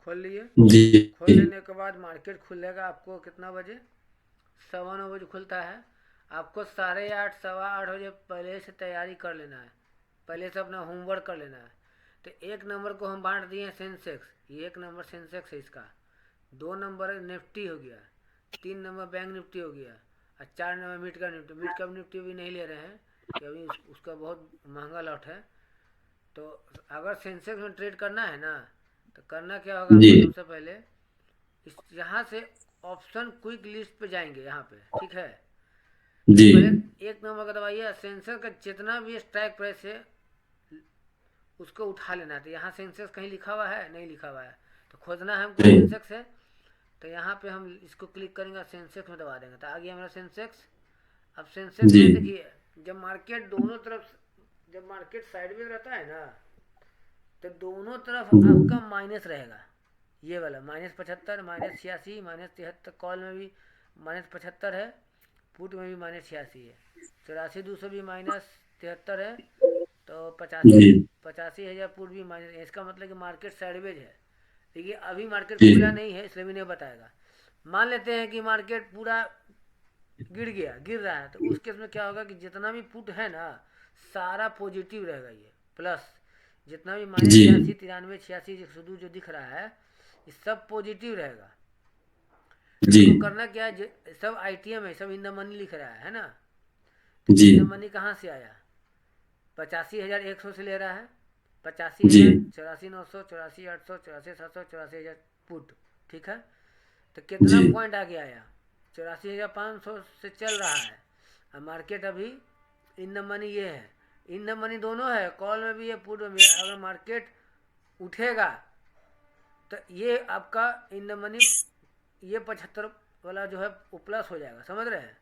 खोल लिए। जी। खोल लेने के बाद मार्केट खुलेगा आपको कितना बजे? 9:15 बजे खुलता है। आपको 8:30 8:15 बजे पहले से तैयारी कर लेना है, पहले से अपना होमवर्क कर लेना है। तो 1 नंबर को हम बांट दिए हैं सेंसेक्स, ये 1 नंबर सेंसेक्स है इसका। 2 नंबर निफ्टी हो गया, 3 नंबर बैंक निफ्टी हो गया, और 4 नंबर मिड का निफ्टी। मिड का निफ्टी भी नहीं ले रहे हैं कि अभी उसका बहुत महंगा लॉट है। तो अगर सेंसेक्स में ट्रेड करना है ना, तो करना क्या होगा जी। आपको? सबसे पहले इस यहाँ से ऑप्शन क्विक लिस्ट पे जाएंगे यहाँ पे, ठीक है। जी। तो पहले 1 नंबर का दबाइए, सेंसर का जितना भी स्ट्राइक प्राइस है उसको उठा लेना है। तो यहाँ सेंसेक्स कहीं लिखा हुआ है? नहीं लिखा हुआ है। तो खोजना है हमको जी। सेंसेक्स है। तो यहाँ पे हम इसको क्लिक करेंगे, सेंसेक्स में दबा देंगे, तो आ गया हमारा सेंसेक्स। अब सेंसेक्स जी। में देखिए, जब मार्केट दोनों तरफ, जब मार्केट साइडवेज रहता है ना, तो दोनों तरफ आपका माइनस रहेगा। ये वाला -75, -86, -73, कॉल में भी -75 है, पुट में भी -86 है, 84,200 भी -73 है। तो पचासी जी। 85,000 पुट भी माइनस। इसका मतलब कि मार्केट साइडवेज है। देखिए अभी मार्केट जी। खुला नहीं है इसलिए भी नहीं बताएगा। मान लेते हैं कि मार्केट पूरा गिर रहा है, तो उस केस में क्या होगा कि जितना भी पुट है ना, सारा पॉजिटिव रहेगा। ये प्लस जितना भी जी। -86, 93, 86, 102 जो दिख रहा है, ये सब पॉजिटिव रहेगा। तो जी। हमको करना क्या है, सब आईटीएम है, सब इन द मनी लिख रहा है ना। तो जी। इन द मनी कहाँ से आया? 85,100 से ले रहा है। पचासी जी। हजार 84,900, 84,800, 84,700, 84,000 पुट, ठीक है। तो कितना जी। पॉइंट आगे आया? 84,500 से चल रहा है। अब मार्केट अभी इन द मनी ये है, इन द मनी दोनों है, कॉल में भी है, पुट में भी है। अगर मार्केट उठेगा तो ये आपका इन द मनी, ये 75 वाला जो है वो प्लस हो जाएगा, समझ रहे हैं।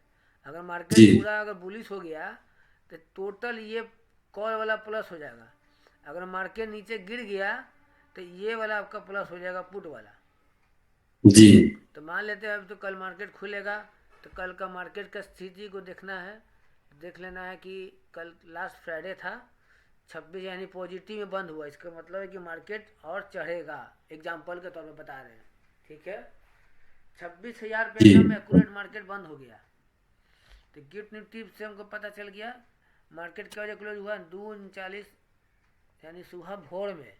अगर जी। मार्केट पूरा अगर बुलिश हो गया तो टोटल ये कॉल वाला प्लस हो जाएगा। अगर मार्केट नीचे गिर गया तो ये वाला आपका प्लस हो जाएगा, पुट वाला। जी। तो मान लेते हैं अब तो कल मार्केट खुलेगा, तो कल का मार्केट का स्थिति को देखना है। देख लेना है कि कल लास्ट फ्राइडे था, 26 यानी पॉजिटिव में बंद हुआ। इसका मतलब है कि मार्केट और चढ़ेगा, एग्जाम्पल के तौर पर बता रहे हैं, ठीक है। 26,000 पे जी। एकदम एक्यूरेट मार्केट बंद हो गया। तो गिफ्ट निफ्टी से हमको पता चल गया मार्केट क्या वजह क्लोज हुआ 2:39, यानी सुबह भोर में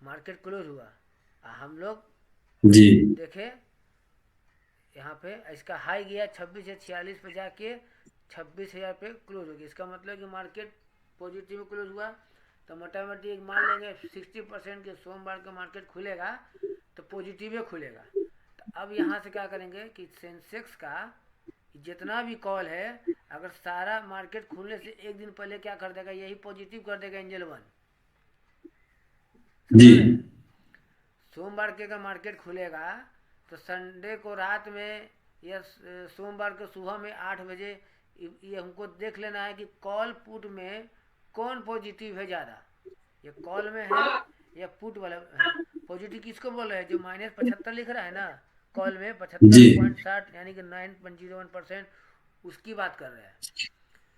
मार्केट क्लोज हुआ। हम लोग जी। देखे यहाँ पे इसका हाई गया 26,46 पे जाके 26,000 पे क्लोज हो गया। इसका मतलब कि मार्केट पॉजिटिव में क्लोज हुआ। तो मोटा मोटी एक मान लेंगे 60% के सोमवार का मार्केट खुलेगा तो पॉजिटिव ही खुलेगा। तो अब यहाँ से क्या करेंगे कि सेंसेक्स का जितना भी कॉल है, अगर सारा मार्केट खुलने से एक दिन पहले क्या कर देगा, यही पॉजिटिव कर देगा एंजल वन, जी। समझ रहे हैं। सोमवार के अगर मार्केट खुलेगा तो संडे को रात में या सोमवार को सुबह में 8 बजे ये हमको देख लेना है कि कॉल पुट में कौन पॉजिटिव है ज़्यादा, ये कॉल में है या पुट वाला है। पॉजिटिव किसको बोल रहे हैं? जो -75 लिख रहा है ना, कॉल में जी। 75.60 यानी कि 9.01%, उसकी बात कर रहे हैं।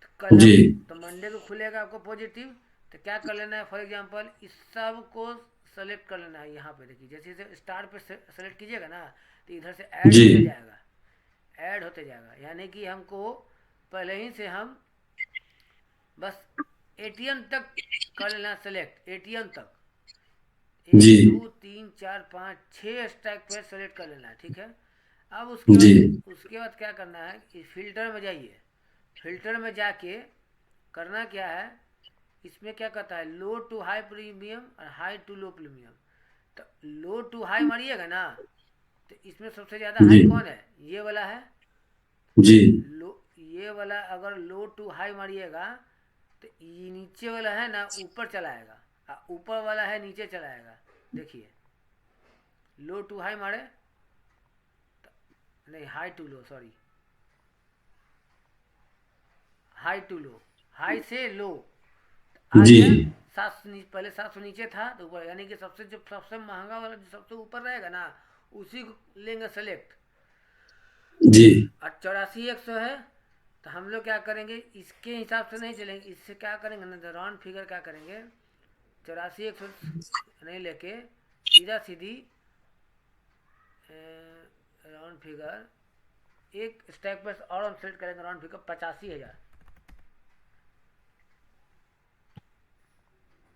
तो कल जी। हम, तो मंडे को खुलेगा आपको पॉजिटिव, तो क्या कर लेना है, फॉर एग्जांपल इस सब को सेलेक्ट कर लेना है। यहाँ पे देखिए जैसे जैसे स्टार पे सेलेक्ट कीजिएगा ना, तो इधर से ऐड जी। होते जाएगा, ऐड होते जाएगा। यानी कि हमको पहले ही से हम बस एटीएम तक कर लेना सेलेक्ट, एटीएम तक जी। 1 2 3 4 5 6 स्ट्राइक पे सेलेक्ट कर लेना है, ठीक है। अब जी। उसके बाद क्या करना है कि फिल्टर में जाइए। फिल्टर में जाके करना क्या है, इसमें क्या कहता है, लो टू हाई प्रीमियम और हाई टू लो प्रीमियम। तो लो टू हाई मारिएगा ना, तो इसमें सबसे ज़्यादा जी। हाई कौन है? ये वाला है। जी। लो, ये वाला अगर लो टू हाई मारिएगा तो ये नीचे वाला है ना ऊपर चलाएगा, और ऊपर वाला है नीचे चलाएगा। देखिए लो टू हाई मारे तो, नहीं high to low, sorry, high to low, high से लो आ जी। गया। पहले 700 नीचे था तो ऊपर, यानी कि सबसे जो सबसे महंगा वाला जो सबसे ऊपर रहेगा ना, उसी को लेंगे सेलेक्ट। जी। और 84,100 है, तो हम लोग क्या करेंगे, इसके हिसाब से नहीं चलेंगे, इससे क्या करेंगे ना, तो राउंड फिगर क्या करेंगे, 84,100 नहीं लेके सीधा सीधी राउंड फिगर एक स्टैक पर और हम सेलेक्ट करेंगे राउंड फिगर 85,000।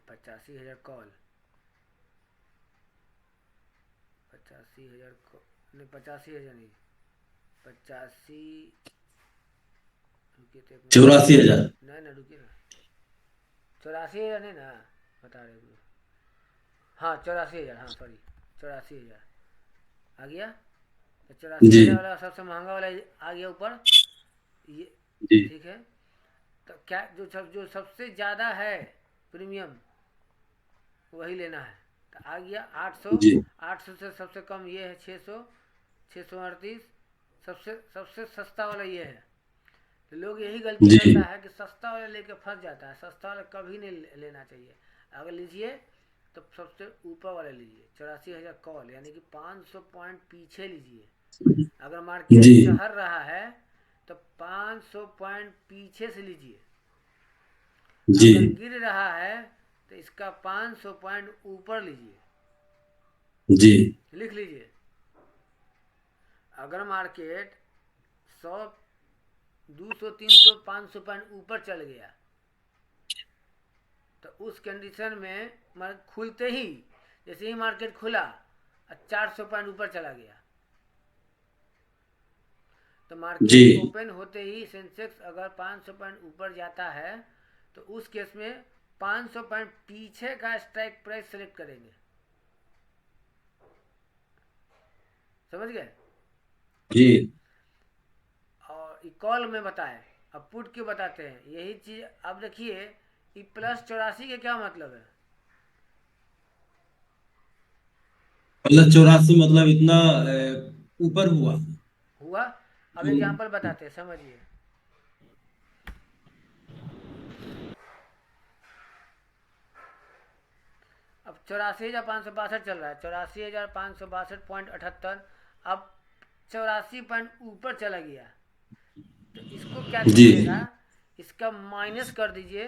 85,000 कॉल, 85,000 नहीं, 85,000 नहीं, 85, रुकिए तो एक मिनट, 84,000। नहीं ना, रुकिए ना, 84,000 नहीं ना बता रहे हो? हाँ 84,000, हाँ सॉरी, 84,000 आ गया। तो 84,000 जी वाला सबसे महंगा वाला आ गया ऊपर, ये जी ठीक है। तो क्या जो सबसे ज़्यादा है प्रीमियम वही लेना है। तो आ गया 800। जी 800 से सबसे कम ये है 600, 638, सबसे सबसे सस्ता वाला ये है। तो लोग यही गलती जी करता है कि सस्ता वाला लेके फंस जाता है। सस्ता वाला कभी नहीं लेना चाहिए। अगर लीजिए तो सबसे ऊपर वाला लीजिए, 84,000 कॉल, यानी कि 500 पॉइंट पीछे लीजिए। अगर मार्केट जी चढ़ रहा है तो 500 पॉइंट पीछे से लीजिए। जी अगर गिर रहा है तो इसका 500 पॉइंट ऊपर लीजिए। जी लिख लीजिए, अगर मार्केट 100, 200, 300, 500 पॉइंट ऊपर चल गया तो उस कंडीशन में खुलते ही, जैसे ही मार्केट खुला 400 पॉइंट ऊपर चला गया, तो जी मार्केट ओपन होते ही सेंसेक्स अगर 500 पॉइंट ऊपर जाता है तो उस केस में 500 पॉइंट पीछे का स्ट्राइक प्राइस सेलेक्ट करेंगे। समझ गए? जी। और कॉल में बताए, अब पुट के बताते हैं यही चीज। अब देखिए ये +84 के क्या मतलब है? मतलब 84 मतलब इतना ऊपर हुआ। हुआ। अब तो एग्जाम्पल बताते हैं, समझिए। अब 84,562 चल रहा है, 84,562.78। अब 84 पॉइंट ऊपर चला गया तो इसको क्या जी कीजिएगा, इसका माइनस कर दीजिए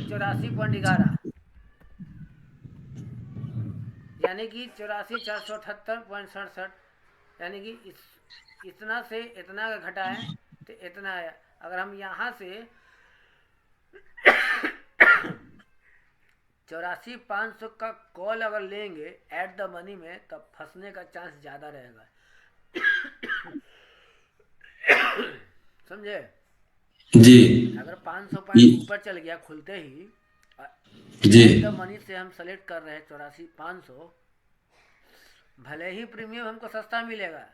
84.11, यानी कि 84,478.67, यानी कि इतना से इतना का घटा है तो इतना है। अगर हम यहाँ से 84,500 का कॉल अगर लेंगे एट द मनी में, तब फंसने का चांस ज़्यादा रहेगा। समझे? जी अगर 500 ये- पॉइंट ऊपर चल गया खुलते ही, जी एट द मनी से हम सेलेक्ट कर रहे हैं 84,500, भले ही प्रीमियम हमको सस्ता मिलेगा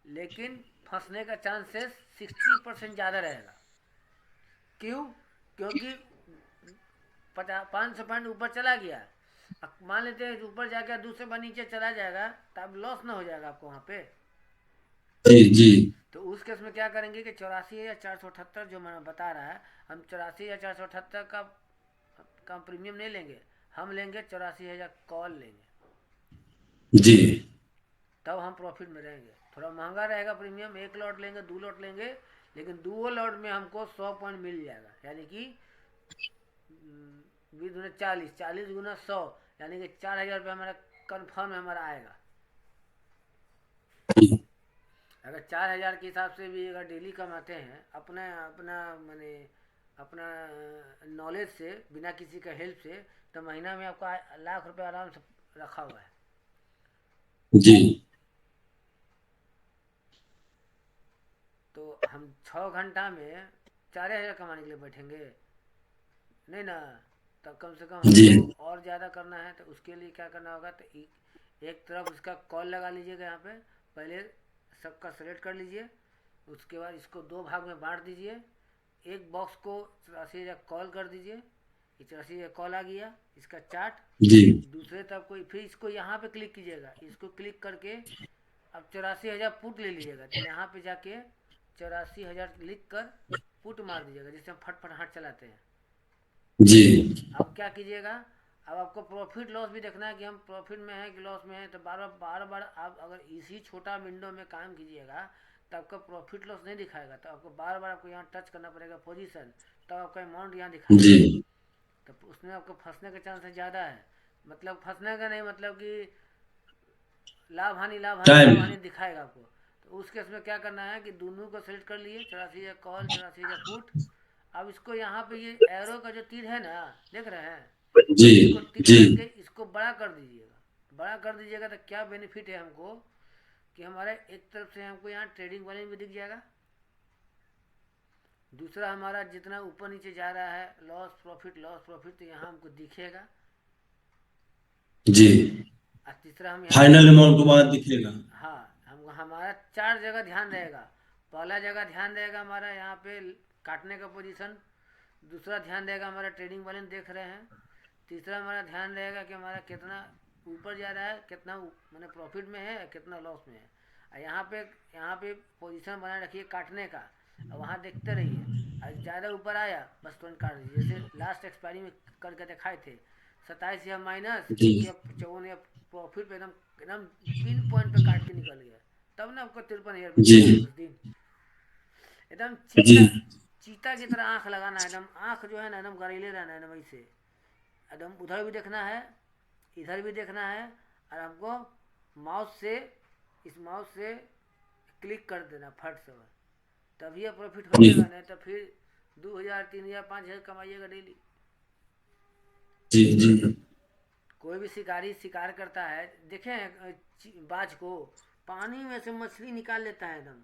लेकिन फंसने का चांसेस 60% ज़्यादा रहेगा। क्यों? क्योंकि 500 पॉइंट ऊपर चला गया, अब मान लेते हैं ऊपर जाकर दूसरे बार नीचे चला जाएगा तो अब लॉस ना हो जाएगा आपको वहाँ पे। जी जी तो उस केस में क्या करेंगे कि 84,478 जो मैं बता रहा है, हम 84,478 का प्रीमियम नहीं लेंगे, हम लेंगे 84,000 कॉल लेंगे, जी तब हम प्रॉफिट में रहेंगे। थोड़ा महंगा रहेगा प्रीमियम, एक लॉट लेंगे, 2 लॉट लेंगे, लेकिन 2 लॉट में हमको 100 पॉइंट मिल जाएगा, यानी कि 20 × 40, 40 × 100, यानी कि 4,000 रुपये हमारा कन्फर्म हमारा आएगा। अगर 4,000 के हिसाब से भी अगर डेली कमाते हैं अपना अपना मैंने अपना नॉलेज से, बिना किसी का हेल्प से, तो महीना में आपका लाख रुपए आराम से रखा हुआ है। जी तो हम 6 घंटा में 4,000 कमाने के लिए बैठेंगे नहीं ना। तब कम से कम जी हमको और ज़्यादा करना है तो उसके लिए क्या करना होगा, तो एक तरफ उसका कॉल लगा लीजिएगा, यहाँ पे पहले सबका सेलेक्ट कर लीजिए, उसके बाद इसको 2 भाग में बांट दीजिए। एक बॉक्स को 84,000 कॉल कर दीजिए, ये 84,000 कॉल आ गया, इसका चार्ट। जी दूसरे तरफ को फिर इसको यहाँ पे क्लिक कीजिएगा, इसको क्लिक करके अब 84,000 पुट ले लीजिएगा, तो यहाँ पे जाके 84,000 लिख कर पुट मार दीजिएगा, जैसे हम फट हाथ चलाते हैं। जी अब क्या कीजिएगा, अब आपको प्रॉफिट लॉस भी देखना है कि हम प्रॉफिट में हैं कि लॉस में हैं। तो बार बार बार आप अगर इसी छोटा विंडो में काम कीजिएगा तो आपका प्रॉफिट लॉस नहीं दिखाएगा, तो आपको बार बार आपको यहाँ टच करना पड़ेगा पोजीशन, तब आपका अमाउंट यहाँ दिखाएगा। जी तो उसमें आपको फंसने के चांसेस ज़्यादा है। मतलब फंसने का नहीं, मतलब कि लाभ टाइम। हानि दिखाएगा आपको। तो उस केस में क्या करना है कि दोनों को सेलेक्ट कर लिए, 84,000 कॉल, 84,000 पुट। अब इसको यहाँ पे ये एरो का जो तीर है ना, देख रहे हैं, जी इसको टिक जी करके इसको बड़ा कर दीजिएगा। बड़ा कर दीजिएगा तो क्या बेनिफिट है हमको कि हमारे एक तरफ से हमको यहाँ ट्रेडिंग वाले भी दिख जाएगा, दूसरा हमारा जितना ऊपर नीचे जा रहा है लॉस प्रॉफिट तो यहाँ हमको दिखेगा, जी। और तीसरा हम यहाँ फाइनल अमाउंट वहां दिखेगा। हाँ, हम हमारा 4 जगह ध्यान रहेगा। पहला जगह ध्यान रहेगा हमारा यहाँ पे काटने का पोजीशन, दूसरा ध्यान रहेगा हमारा ट्रेडिंग बैलेंस देख रहे हैं, तीसरा हमारा ध्यान रहेगा कि हमारा कितना ऊपर जा रहा है, कितना मैंने प्रॉफिट में है, कितना लॉस में है। और यहाँ पे पोजीशन बनाए रखिए काटने का, और वहाँ देखते रहिए, और ज़्यादा ऊपर आया बस तुरंत काट दीजिए, जैसे लास्ट एक्सपायरी में करके दिखाए थे 27 या माइनस जी 1 या 54 या प्रॉफिट पे एकदम एकदम पिन पॉइंट पे काट के निकल गया, तब ना आपको 53,000 रुपये जी दिखा उस दिन। एकदम जी चीता चीता की तरह आंख लगाना है, एकदम आंख जो है ना एकदम गरीले रहना है, एकदम वैसे एकदम उधर भी देखना है, इधर भी देखना है, और हमको माउस से इस माउस से क्लिक कर देना फट से, तभी ये प्रॉफिट जी होइएगा, नहीं तो फिर 2,000 3,000 5,000 कमाइएगा डेली। जी जी कोई भी शिकारी शिकार करता है, देखें बाज को पानी में से मछली निकाल लेता है एकदम,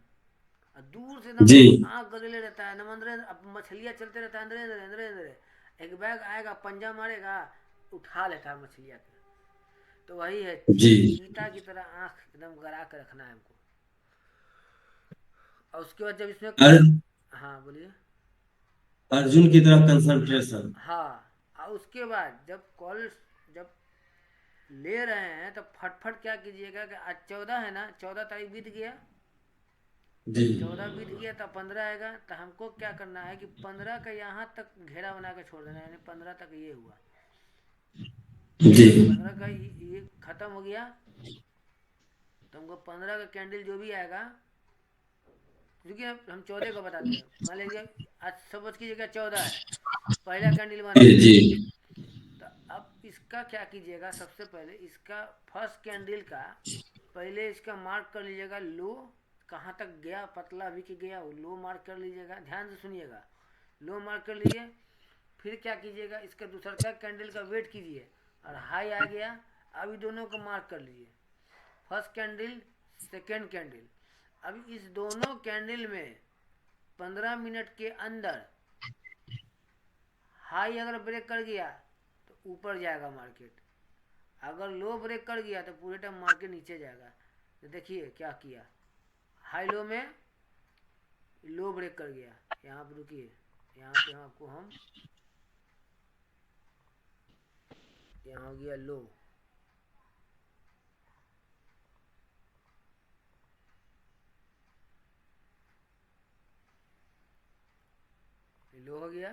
और दूर से एकदम जी आँख गड़ेले रहता है एकदम, अंदर अब मछलियाँ चलते रहता है, अंदर अंदर अंदर अंदर एक बैग आएगा पंजा मारेगा उठा लेता है मछलियाँ के। तो वही है, जी। चीता की तरह आँख एकदम गड़ा के रखना है हमको। और उसके बाद जब इसमें अर, हाँ बोलिए। अर्जुन की तरह कंसंट्रेशन। हाँ, और उसके बाद जब ले रहे हैं तो फटफट क्या कीजिएगा कि आज 14 है ना, 14 तारीख बीत गया, जी 14 बीत गया तो 15 आएगा, तो हमको क्या करना है कि 15 का यहाँ तक घेरा बना के छोड़ देना है, यानी 15 तक ये हुआ, जी 15 का ये खत्म हो गया, तो हमको 15 का कैंडल जो भी आएगा, क्योंकि हम 14 को बताते हैं, मान लीजिए आज सपोज कीजिएगा 14 है, पहला कैंडल बन जी गया, जी तो अब इसका क्या कीजिएगा, सबसे पहले इसका फर्स्ट कैंडल का पहले इसका मार्क कर लीजिएगा लो, कहाँ तक गया, पतला भी कि गया, वो लो मार्क कर लीजिएगा, ध्यान से सुनिएगा, लो मार्क कर लिए। फिर क्या कीजिएगा, इसका दूसरा कैंडल का वेट कीजिए, और हाई आ गया, अभी दोनों को मार्क कर लीजिए, फर्स्ट कैंडल सेकेंड कैंडल। अब इस दोनों कैंडल में 15 मिनट के अंदर हाई अगर ब्रेक कर गया तो ऊपर जाएगा मार्केट, अगर लो ब्रेक कर गया तो पूरे टाइम मार्केट नीचे जाएगा। तो देखिए क्या किया, हाई लो में लो ब्रेक कर गया, यहाँ पर रुकिए, यहाँ पे आपको हम यहाँ हो गया लो, लो हो गया,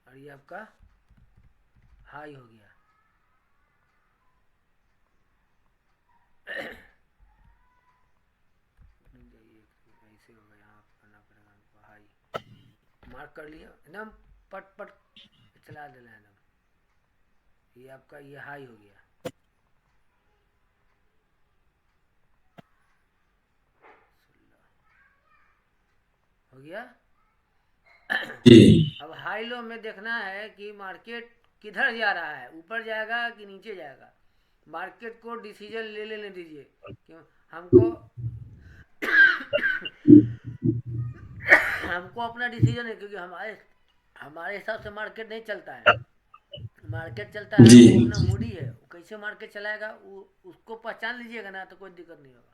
और ये आपका हाई हो गया। ऐसे होगा, यहाँ करना पड़ेगा हमको, हाई मार्क कर लिया एकदम, पट पट चला देना है एकदम, ये आपका ये हाई हो गया, हो गया। जी अब हाई लो में देखना है कि मार्केट किधर जा रहा है, ऊपर जाएगा कि नीचे जाएगा, मार्केट को डिसीजन ले लेने दीजिए, क्यों हमको हमको अपना डिसीजन है, क्योंकि हमारे हमारे हिसाब से मार्केट नहीं चलता है, मार्केट चलता है जी। वो अपना मूडी है, वो कैसे मार्केट चलाएगा वो उसको पहचान लीजिएगा ना, तो कोई दिक्कत नहीं होगा।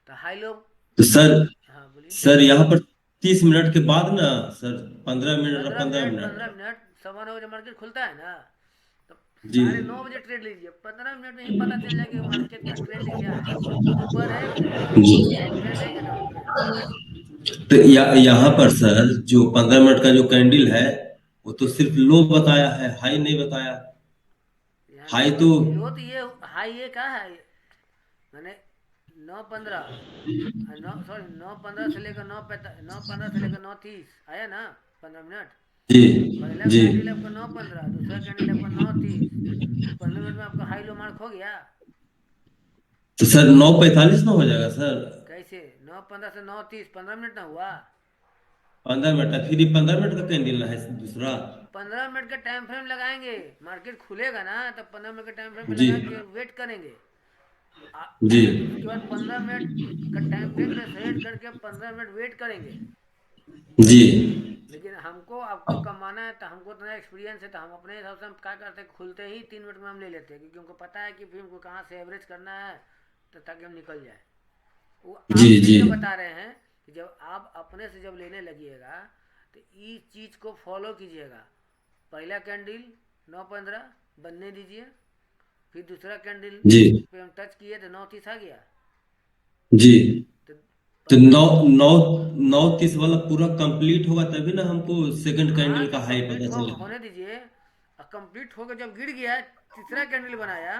तो हाई लो, तो सर, हाँ बोलिए। सर यहाँ पर 30 मिनट के बाद ना सर, 15 मिनट और पंद्रह 15 मिनट। मिनट 15 मिनट 9:15 बजे मार्केट खुलता है ना, तो जी 9:30 ट्रेड लीजिए, 15 मिनट में ही पता चल जाएगा कि मार्केट का ट्रेंड क्या है, ऊपर है कि नीचे है, जी। अप ट्रेंड है कि डाउन ट्रेंड है। तो यहाँ पर सर जो 15 मिनट का जो कैंडल है, वो तो सिर्फ लो बताया है, हाई नहीं बताया। यहाँ हाई लो तो लो तो ये हाई ये क्या है, मैंने 9:15 सॉरी 9:15 से लेकर 9:15 से लेकर 9:30 आया ना, 15 मिनट। जी पहला जी कैंडल आपका 9:15, दूसरा कैंडल आपका 9:30, तो 15 मिनट में आपका हाई लो मार्क हो गया। तो सर 9:45 में हो जाएगा सर? कैसे 9:15 से 9:30, 15 मिनट ना हुआ? 15 मिनट है, फिर 15 मिनट का कैंडल है दूसरा? 15 मिनट का टाइम फ्रेम लगाएंगे। मार्केट खुलेगा ना तो 15 मिनट का टाइम फ्रेम पे जी लगा के वेट करेंगे। जी उसके बाद 15 मिनट का टाइम फ्रेम पे सेट करके 15 मिनट वेट करेंगे। जी लेकिन हमको आपको कमाना है तो हमको इतना एक्सपीरियंस है, तो हम अपने हिसाब से हम क्या करते हैं, खुलते ही 3 मिनट में हम ले लेते हैं, क्योंकि हमको पता है कि फिल्म को कहाँ से एवरेज करना है, तो ताकि हम निकल जाए। वो जी आपके जी लिए बता रहे हैं कि जब आप अपने से जब लेने लगिएगा तो इस चीज़ को फॉलो कीजिएगा। पहला कैंडल 9:15 बनने दीजिए, फिर दूसरा कैंडल जी पे हम टच किए तो 9:30 आ गया। जी। तो तो 15 नौ नौ 9:30 वाला पूरा कंप्लीट होगा तभी ना हमको सेकंड हाँ कैंडल तो का हाई कंप्लीट पता चलेगा। होने दीजिए। और कंप्लीट होकर जब गिर गया, तीसरा कैंडल बनाया,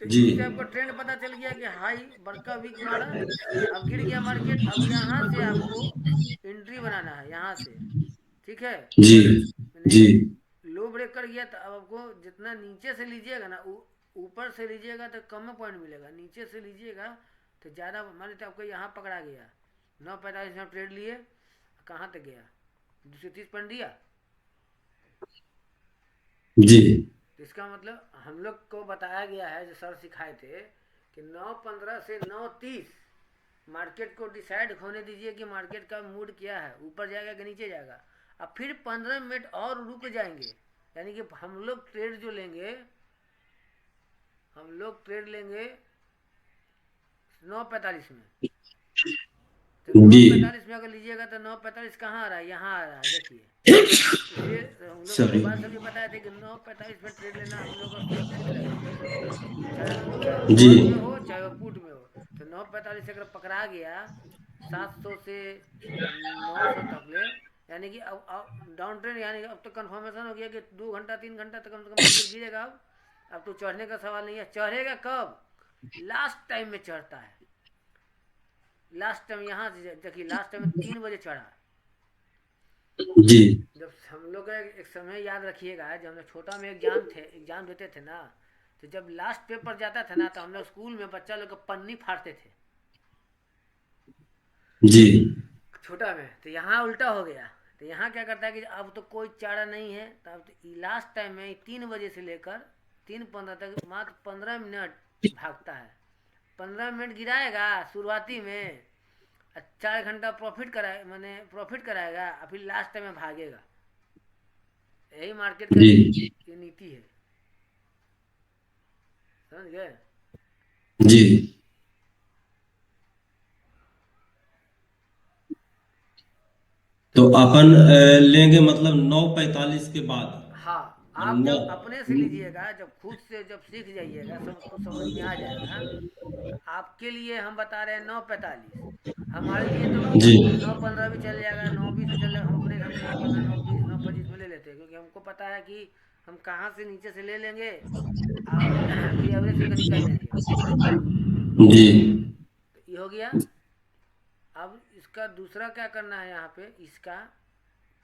तो जी इससे आपको ट्रेंड पता चल गया कि हाई बड़का वीक मारा, अब गिर गया मार्केट, अब यहाँ से आपको एंट्री बनाना है यहाँ से। ठीक है, जी मैंने जी लो ब्रेक कर गया, तो अब आपको जितना नीचे से लीजिएगा ना, ऊपर से लीजिएगा तो कम में पॉइंट मिलेगा, नीचे से लीजिएगा तो ज़्यादा। मान लीजिए आपको यहाँ पकड़ा गया, 9:45 में ट्रेड लिए, कहाँ तक गया, 230 पॉइंट दिया। जी तो इसका मतलब हम लोग को बताया गया है, जो सर सिखाए थे, कि 9:15 से 9:30 मार्केट को डिसाइड होने दीजिए कि मार्केट का मूड क्या है, ऊपर जाएगा कि नीचे जाएगा। अब फिर 15 मिनट और रुक जाएंगे, यानी कि हम लोग ट्रेड जो लेंगे, हम लोग ट्रेड लेंगे 9:45 में। तो नौ जी। पैंतालीस में अगर लीजिएगा तो 9:45 कहाँ आ रहा है, यहाँ आ रहा है, देखिए। इसलिए हम लोग सॉरी। गोपाल सर जी बताए थे कि 9:45 में ट्रेड लेना हम लोग का सुरक्षित रहेगा, चाहे चाहे वो जी कॉल में हो चाहे वो पुट में हो। तो 9:45 से अगर पकड़ा गया 700 से 900 तक ले, यानी कि अब डाउन ट्रेंड, यानी कि अब तो कंफर्मेशन हो गया कि 2 घंटा 3 घंटा तक कम से कम मार्केट गिरेगा। अब तो चढ़ने का सवाल नहीं है। चढ़ेगा कब? लास्ट टाइम में चढ़ता है। लास्ट टाइम यहाँ से देखिए, लास्ट टाइम 3 बजे चढ़ा। जी जब हम लोग का एक समय याद रखिएगा, जब हम लोग छोटा में एग्जाम देते थे ना, तो जब लास्ट पेपर जाता था ना, तो हम लोग स्कूल में बच्चा लोग का पन्नी फाड़ते थे, जी छोटा में। तो यहाँ उल्टा हो गया। तो यहाँ क्या करता है कि अब तो कोई चारा नहीं है, तो अब तो लास्ट टाइम में 3 बजे से लेकर 3:15 तक मात्र 15 मिनट भागता है। 15 मिनट गिराएगा शुरुआती में, 4 घंटा प्रॉफिट कराए, मैंने प्रॉफिट कराएगा, और फिर लास्ट टाइम में भागेगा। यही मार्केट का जी ये नीति है, समझ गए? जी। तो तो अपन लेंगे मतलब 9:45 के बाद? हाँ, मान आप लो। जब अपने से लीजिएगा, जब खुद से जब सीख जाइएगा, सब कुछ समझ में आ जाएगा, तो आपके लिए हम बता रहे हैं 9:45। हमारे लिए तो जी 9:15 भी चल जाएगा, 9:20 भी चल जाएगा। हम अपने हिसाब से 9:15, 9:20, 9:25 में ले लेते हैं, क्योंकि हमको पता है कि हम कहाँ से नीचे से ले लेंगे और फिर एवरेज करके निकल जाएंगे। जी। तो ये हो गया। अब इसका दूसरा क्या करना है यहाँ पे, इसका।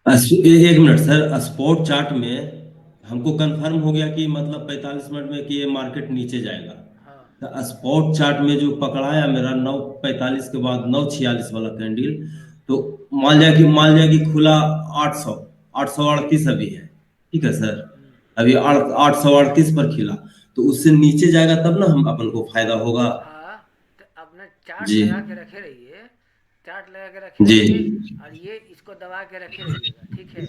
एक मिनट सर, स्पॉट चार्ट में हमको कंफर्म हो गया कि मतलब 45 मिनट में कि ये मार्केट नीचे जाएगा। हाँ तो स्पॉट चार्ट में जो पकड़ाया मेरा 9:45 के बाद 9:46 वाला कैंडल, हाँ तो मान लिया कि खुला 800, 838 अभी है। ठीक है सर, हम्म, अभी 838 पर खिला, तो उससे नीचे जाएगा तब ना हम अपन को फायदा होगा। हाँ। तो अपना चार्ट जी लगा के रखे रहिए, चार्ट लगा के रखे जी रहिए, और ये इसको दबा के रखे रहिएगा, ठीक है।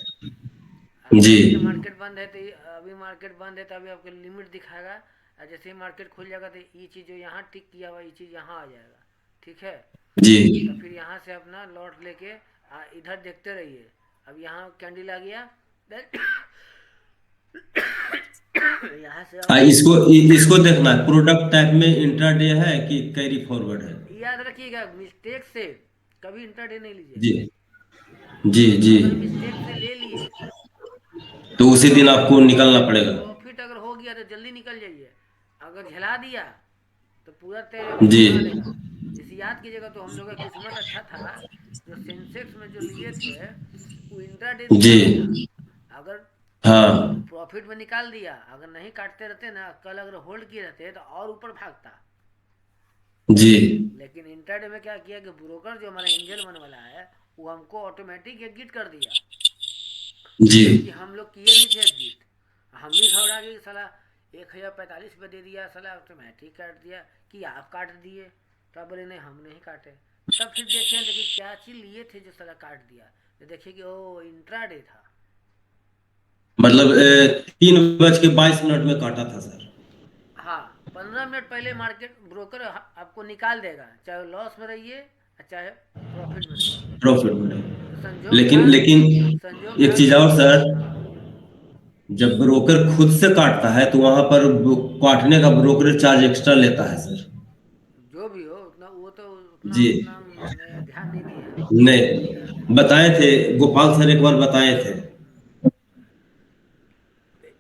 जी अभी तो मार्केट बंद है, तो अभी मार्केट बंद है तो अभी आपको लिमिट दिखाएगा। और जैसे ही मार्केट खुल जाएगा तो ये चीज़ जो यहाँ टिक किया हुआ, ये चीज़ यहाँ आ जाएगा, ठीक है। जी तो फिर यहाँ से अपना लॉट लेके इधर देखते रहिए। अब यहाँ कैंडल आ गया, यहाँ से अब इसको देखना है प्रोडक्ट टाइप में इंट्राडे है कि कैरी फॉरवर्ड है। याद रखिएगा, मिस्टेक से कभी इंटरडे नहीं लीजिएगा। जी जी जी। अगर मिस्टेक से ले लिए तो उसी दिन आपको निकलना तो पड़ेगा। प्रॉफिट अगर हो गया तो जल्दी निकल जाइए। अगर झेला दिया तो पूरा जी घुमा देगा। इसे याद कीजिएगा। तो हम लोग का किस्मत अच्छा था, जो सेंसेक्स में जो लिए थे वो इंट्राडे जी। दिया हुआ था। अगर हाँ प्रॉफिट में निकाल दिया, अगर नहीं काटते रहते ना, कल अगर होल्ड किए रहते तो और ऊपर भागता। जी लेकिन इंट्राडे में क्या किया कि ब्रोकर जो हमारा एंजल वन वाला है वो हमको ऑटोमेटिक एग्जिट कर दिया, जी जबकि हम लोग किए नहीं थे एग्जिट। हम भी घबरा गए, साला 1045 रुपये दे दिया, साला ऑटोमेटिक काट दिया कि आप काट दिए। तो आप बोले नहीं हम नहीं काटे। तब फिर देखें देखिए क्या चीज़ लिए थे जो साला काट दिया, तो देखिए कि ओ इंट्राडे था। मतलब 3:22 में काटा था सर। हाँ, 15 मिनट पहले मार्केट ब्रोकर आपको निकाल देगा, चाहे लॉस में रहिए चाहे प्रॉफिट में रहिए। प्रॉफिट में। तो संजोग था, लेकिन लेकिन संजोग एक था चीज कि और सर, हाँ। जब ब्रोकर खुद से काटता है तो वहां पर काटने का ब्रोकरेज चार्ज एक्स्ट्रा लेता है सर। जो भी हो उतना वो तो उतना जी उतना मैंने ध्यान नहीं दिए हैं। नहीं, बताए थे, गोपाल सर एक बार बताए थे।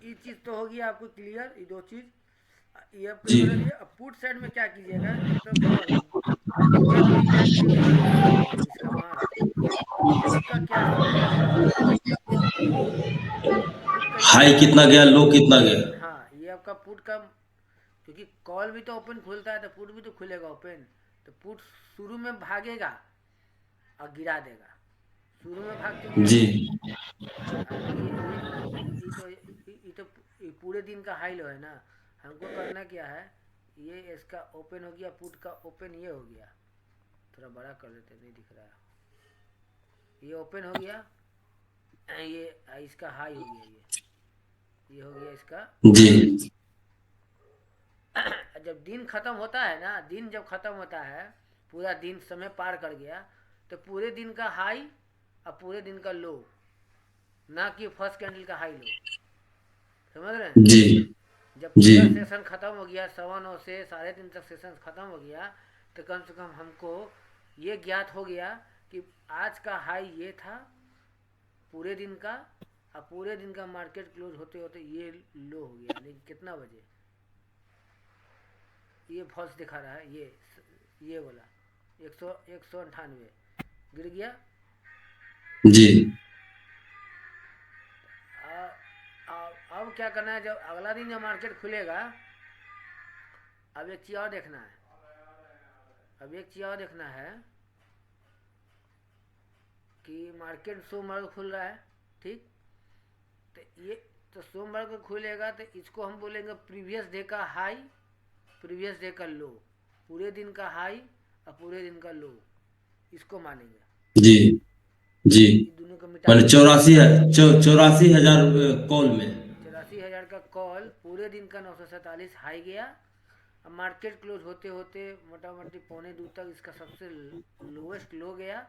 ये चीज़ तो होगी आपको क्लियर, ये दो चीज़ ये आपको जी समझ लिए। अब पुट साइड में क्या कीजिएगा, एक तो कॉल जरूरी है कि इसका मार्क पुट का क्या स्थिति रहेगा। पुट का ये हाई रहेगा कितना गया, लो कितना गया। हाँ ये आपका पुट का, क्योंकि कॉल भी तो ओपन खुलता है तो पुट भी तो खुलेगा ओपन। तो पुट शुरू में भागेगा और गिरा देगा, शुरू में भाग के गिरा जी देगा। ये पूरे दिन का हाई लो है ना। हमको करना क्या है, ये इसका ओपन हो गया, पुट का ओपन ये हो गया। थोड़ा बड़ा कर देते, नहीं दिख रहा है। ये ओपन हो गया, ये इसका हाई हो गया, ये हो गया इसका जी हाई। जब दिन खत्म होता है ना, दिन जब खत्म होता है, पूरा दिन समय पार कर गया, तो पूरे दिन का हाई और पूरे दिन का लो, ना कि फर्स्ट कैंडल का हाई लो। समझ रहे हैं। जी जब जी पूरा सेशन ख़त्म हो गया, 9:15 से 3:30 तक सेशन ख़त्म हो गया, तो कम से कम हमको ये ज्ञात हो गया कि आज का हाई ये था पूरे दिन का, और पूरे दिन का मार्केट क्लोज होते होते ये लो हो गया। लेकिन कितना बजे, ये फॉल्स दिखा रहा है, ये वाला 198 गिर गया। जी अब क्या करना है, जब अगला दिन जब मार्केट खुलेगा, अब एक चीज़ और देखना है। अब एक चीज़ और देखना है कि मार्केट सोमवार को खुल रहा है, ठीक। तो ये तो सोमवार को खुलेगा, तो इसको हम बोलेंगे प्रीवियस डे का हाई, प्रीवियस डे का लो, पूरे दिन का हाई और पूरे दिन का लो, इसको मानेंगे। जी जी। ये दोनों को मिटा मान देंगे। 84,000 कॉल में। 84,000 का कॉल, पूरे दिन का 947 हाई गया। अब मार्केट क्लोज होते होते मोटा मोटी 1:45 तक इसका सबसे लोवेस्ट लो गया,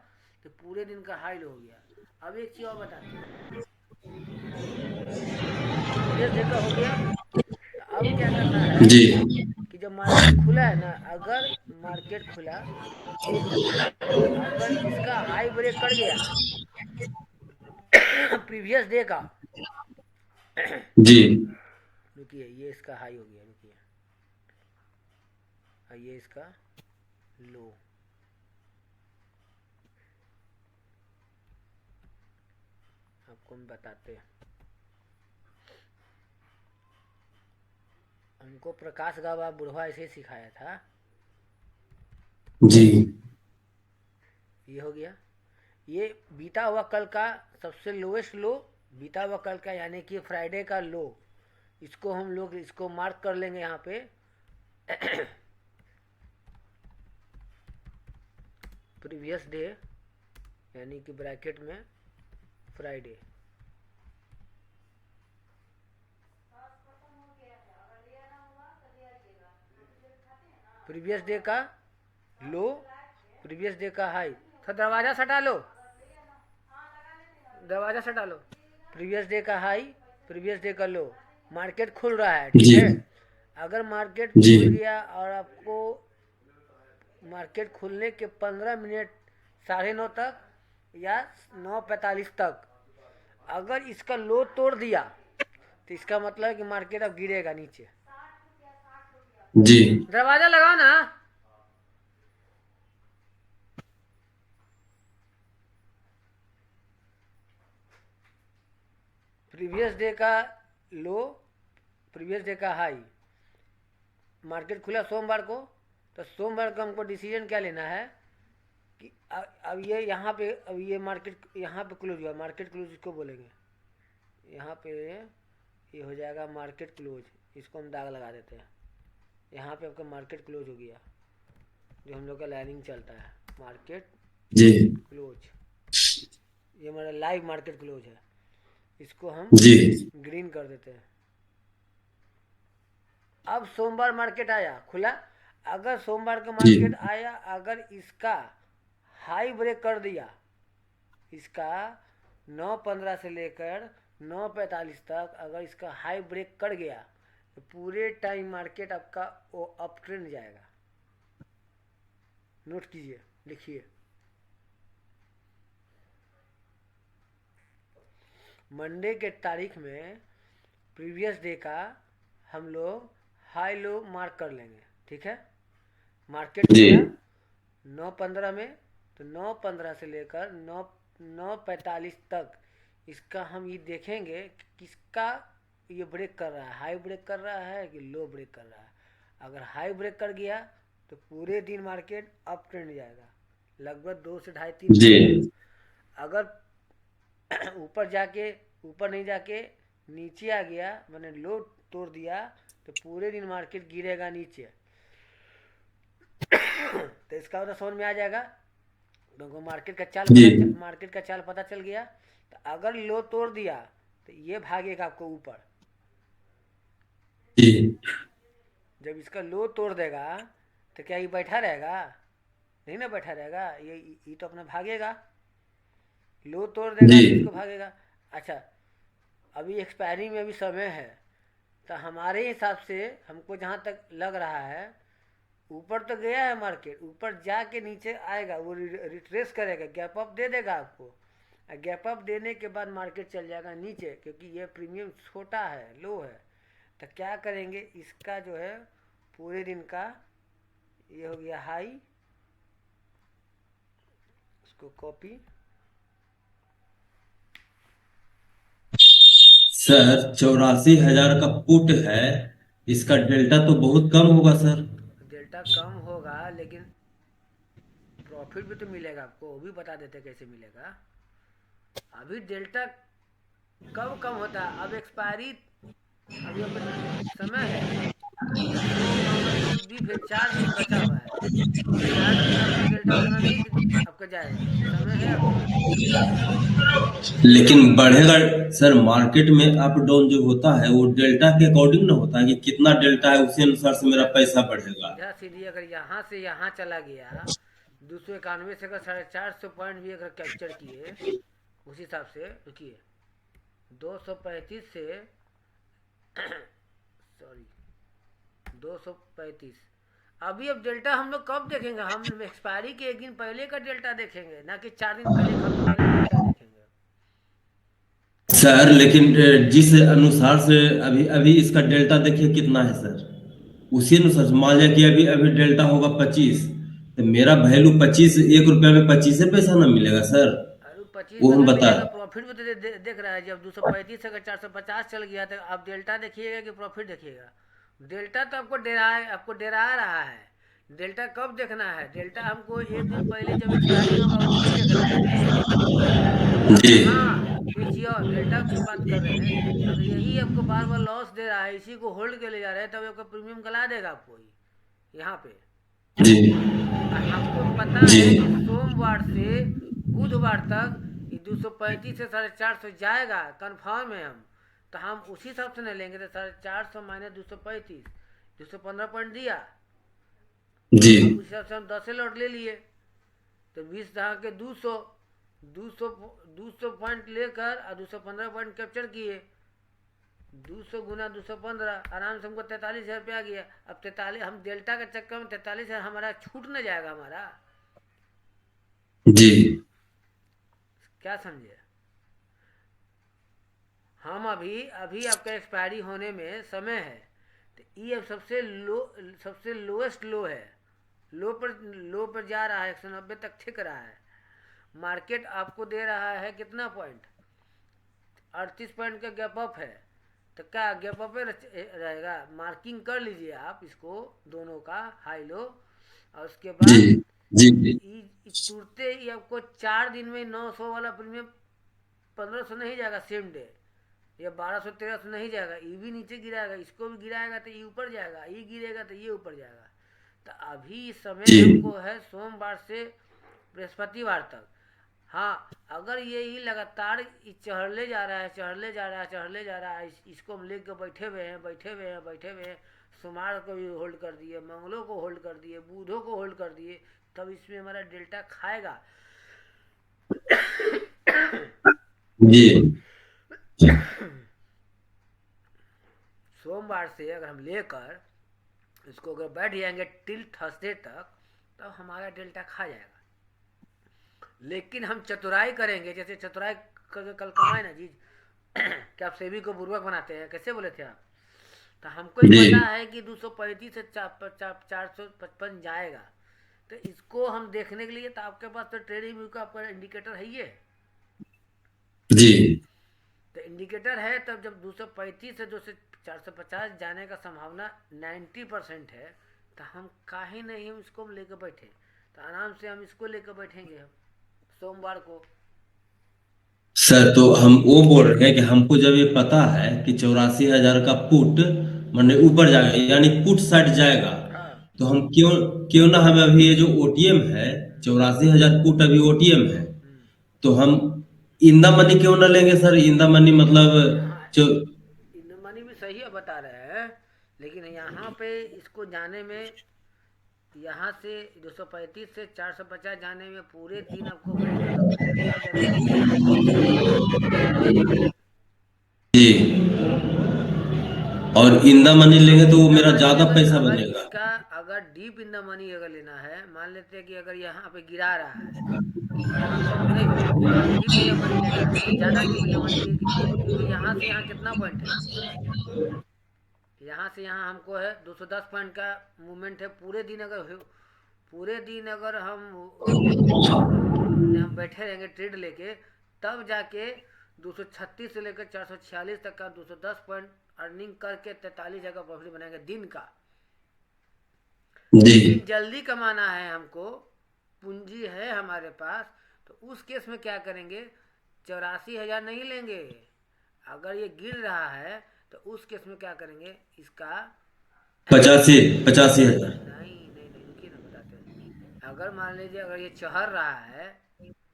तो पूरे दिन का हाई लो हो गया। अब एक चीज़ और बताते हैं, प्रीवियस डे का हो गया। तो अब क्या करना है जी कि जब मार्केट खुला है ना, अगर मार्केट खुला, अगर इसका हाई ब्रेक कर गया प्रीवियस डे का, जी रुकिए ये इसका हाई हो गया, रुकिए ये इसका लो, आपको हम बताते हैं। हमको प्रकाश गावा बुढ़वा ऐसे सिखाया था। जी ये हो गया, ये बीता हुआ कल का सबसे लोएस्ट लो, बीता हुआ कल का यानी कि फ्राइडे का लो, इसको हम लोग इसको मार्क कर लेंगे यहाँ पे प्रीवियस डे यानी कि ब्रैकेट में फ्राइडे, प्रीवियस डे का लो, प्रीवियस डे का हाई। तो दरवाज़ा सटा लो, दरवाज़ा सटा लो। प्रीवियस डे का हाई, प्रीवियस डे का लो, मार्केट खुल रहा है, ठीक जी है। अगर मार्केट जी खुल गया और आपको मार्केट खुलने के 15 मिनट 9:30 तक या 9:45 तक अगर इसका लो तोड़ दिया, तो इसका मतलब है कि मार्केट अब गिरेगा नीचे। जी दरवाज़ा लगाओ ना। प्रीवियस डे का लो, प्रीवियस डे का हाई, मार्केट खुला सोमवार को, तो सोमवार को हमको डिसीजन क्या लेना है कि अब ये यहाँ पे, अब ये मार्केट यहाँ पे क्लोज हुआ, मार्केट क्लोज इसको बोलेंगे, यहाँ पे ये हो जाएगा मार्केट क्लोज, इसको हम दाग लगा देते हैं। यहाँ पे आपका मार्केट क्लोज हो गया, जो हम लोग का लाइनिंग चलता है मार्केट जी क्लोज, ये हमारा लाइव मार्केट क्लोज है, इसको हम जी ग्रीन कर देते हैं। अब सोमवार मार्केट आया खुला, अगर सोमवार का जी मार्केट आया, अगर इसका हाई ब्रेक कर दिया, इसका 9:15 से लेकर 9:45 तक अगर इसका हाई ब्रेक कर गया तो पूरे टाइम मार्केट आपका वो अप ट्रेंड जाएगा। नोट कीजिए, लिखिए, मंडे के तारीख में प्रीवियस डे का हम लोग हाई लो मार्क कर लेंगे, ठीक है। मार्केट जी गया 9:15 में, तो 9:15 से लेकर 9:45 तक इसका हम ये देखेंगे कि किसका ये ब्रेक कर रहा है, हाई ब्रेक कर रहा है कि लो ब्रेक कर रहा है। अगर हाई ब्रेक कर गया तो पूरे दिन मार्केट अप ट्रेंड जाएगा, लगभग 2 से ढाई 3 जी परसेंट। अगर ऊपर जाके, ऊपर नहीं जाके नीचे आ गया, मैंने लो तोड़ दिया, तो पूरे दिन मार्केट गिरेगा नीचे। तो इसका मतलब समझ में आ जाएगा, क्योंकि जी मार्केट का चाल पता चल गया। तो अगर लो तोड़ दिया तो ये भागेगा आपको ऊपर, जी जब इसका लो तोड़ देगा तो क्या ये बैठा रहेगा? नहीं ना बैठा रहेगा, ये तो अपना भागेगा, लो तोड़ देगा जी तो इसको भागेगा। अच्छा, अभी एक्सपायरी में अभी समय है, तो हमारे हिसाब से हमको जहाँ तक लग रहा है, ऊपर तो गया है मार्केट, ऊपर जाके नीचे आएगा, वो रिट्रेस करेगा, गैप अप दे देगा आपको, गैप अप देने के बाद मार्केट चल जाएगा नीचे, क्योंकि ये प्रीमियम छोटा है, लो है। तो क्या करेंगे, इसका जो है पूरे दिन का ये हो गया हाई, इसको कॉपी, सर 84,000 का पुट है, इसका डेल्टा तो बहुत कम होगा सर। डेल्टा कम होगा लेकिन प्रॉफिट भी तो मिलेगा आपको, वो भी बता देते कैसे मिलेगा। अभी डेल्टा कब कम होता है, अब एक्सपायरी, अभी आपका समय है, एक सोम मंगल बुध भी, फिर 4 दिन बचा हुआ है, तो 4 दिन में आपका डेल्टा उतना नहीं आपका जाएगा, समय है अभी। लेकिन बढ़ेगा सर, मार्केट में अप डाउन जो होता है वो डेल्टा के अकॉर्डिंग ना होता है कि कितना डेल्टा है उसी अनुसार से मेरा पैसा बढ़ेगा। सीधा सीधी अगर यहाँ से यहाँ चला गया, 291 से अगर 450 पॉइंट भी अगर कैप्चर किए, उस हिसाब से रुकिए, 235 से सॉरी 235, अभी अब डेल्टा हम लोग कब देखेंगे, हम एक्सपायरी के एक दिन पहले का डेल्टा देखेंगे, ना कि 4 दिन पहले खत्म पहले डेल्टा देखेंगे। सर लेकिन जिस अनुसार से अभी अभी इसका डेल्टा देखिए कितना है सर, उसी अनुसार से मान लिया कि अभी अभी डेल्टा होगा 25, तो मेरा वैल्यू 25, 1 रुपया में 25 पैसा ना मिलेगा सर। अरे 25 वो में हम अगर बता, मिलेगा, प्रॉफिट भी तो देख रहा है। जब 235 से अगर 450 चल गया, तो आप डेल्टा देखिएगा कि प्रॉफिट देखिएगा? डेल्टा तो आपको डरा रहा है। डेल्टा कब देखना है, डेल्टा हमको एक दिन पहले जब एक्सपायरी होगा उस दिन देखना है। जी अगर हाँ, देखिए, और डेल्टा की बात कर रहे हैं, अगर यही आपको बार बार लॉस दे रहा है, इसी को होल्ड के ले जा रहे हैं, तब आपका प्रीमियम गला देगा आपको ही यहाँ पे। जी और हमको पता जी है कि सोमवार से बुधवार तक ये 235 से 450 जाएगा, कंफर्म है हम। तो हम उसी हिसाब से नहीं लेंगे, तो 450 माइनस 235, 215 पॉइंट दिया, जी अब उस हिसाब से हम 10 लॉट ले लिए, तो 20 दहा के 200, 200 पॉइंट लेकर और 215 पॉइंट कैप्चर किए, 200 गुना 215, आराम से हमको 43,000 रुपया आ गया। अब 43, हम डेल्टा के चक्कर में 43,000 हमारा छूट न जाएगा हमारा, जी क्या समझे? हम अभी अभी आपका एक्सपायरी होने में समय है, तो ये अब सबसे लोएस्ट लो है, लो पर जा रहा है, 190 तक ठिक रहा है। मार्केट आपको दे रहा है कितना पॉइंट, 38 पॉइंट का गैप अप है, तो क्या गैप अप रहेगा, मार्किंग कर लीजिए आप इसको दोनों का हाई लो, और उसके जी बाद जी जी तुरते ही आपको 4 दिन में 900 वाला प्रीमियम 1500 नहीं जाएगा सेम डे, या 1200 1300 नहीं जाएगा, ये भी नीचे गिराएगा, इसको भी गिराएगा तो ये ऊपर जाएगा, ये गिरेगा तो ये ऊपर जाएगा। तो अभी इस समय जी हमको है सोमवार से बृहस्पतिवार तक। हाँ, अगर यही लगातार चढ़ले जा रहा है, चढ़ले जा रहा है, चढ़ले जा रहा है, इसको हम लेकर बैठे हुए हैं, बैठे हुए हैं, बैठे हुए हैं, सोमवार को भी होल्ड कर दिए, मंगलों को होल्ड कर दिए, बुधों को होल्ड कर दिए, तब इसमें हमारा डेल्टा खाएगा। जी सोमवार से अगर हम लेकर इसको अगर बैठ जाएंगे टिल थर्सडे तक, तो हमारा डेल्टा खा जाएगा। लेकिन हम चतुराई करेंगे, जैसे चतुराई करके कल कमाए ना जी। क्या आप सेबी को बुर्बक बनाते हैं, कैसे बोले थे आप? तो हमको ही जी पता है कि 235 से 455 जाएगा, तो इसको हम देखने के लिए तो आपके पास तो ट्रेडिंग व्यू का आपका इंडिकेटर है ही है। जी तो इंडिकेटर है, तब जब 235 से 450 जाने का संभावना 90% है, तो हम काहे नहीं हम इसको लेकर बैठे, तो आराम से हम इसको लेकर बैठेंगे हम सोमवार को। सर, तो हम वो बोल रहे हैं कि हमको जब ये पता है कि 84,000 का पुट मैंने ऊपर जाएगा, यानी पुट साइड जाएगा, हाँ। तो हम क्यों क्यों ना हमें अभी ये जो ओटीएम है, 84,000 पुट अभी ओटीएम है, हम्म। तो हम इन द मनी क्यों ना लेंगे सर? इन द मनी मतलब हाँ, जो इन मनी भी सही है बता रहे हैं, लेकिन यहाँ पे इसको जाने में, यहाँ से 235 से 450 जाने में पूरे दिन आपको वेट करना पड़ेगा, तब जाके आपको डेल्टा खाएगा। जी, और इन द मनी लेंगे तो वो इन द मेरा मनी ज्यादा अगर पैसा अगर बनेगा। इसका अगर डीप इन द मनी अगर लेना है, मान लेते हैं कि अगर यहाँ पे गिरा रहा है, यहाँ पे नहीं, अगर डीप इन द मनी लेना है, ज़्यादा डीप इन द मनी, क्योंकि यहाँ से यहाँ कितना पॉइंट है, यहाँ से यहाँ हमको है 210 पॉइंट का मूवमेंट है। पूरे दिन अगर हम बैठे रहेंगे ट्रेड लेके, तब जाके 236 से लेकर 446 तक का 210 पॉइंट अर्निंग करके 43 जगह प्रॉफिट बनाएंगे दिन का। जी लेकिन जल्दी कमाना है हमको, पूंजी है हमारे पास, तो उस केस में क्या करेंगे, 84,000 नहीं लेंगे। अगर ये गिर रहा है तो उस केस में क्या करेंगे, इसका 85,000। नहीं नहीं नहीं, रुकिए ना बताते हैं। अगर मान लीजिए अगर ये चढ़ रहा है,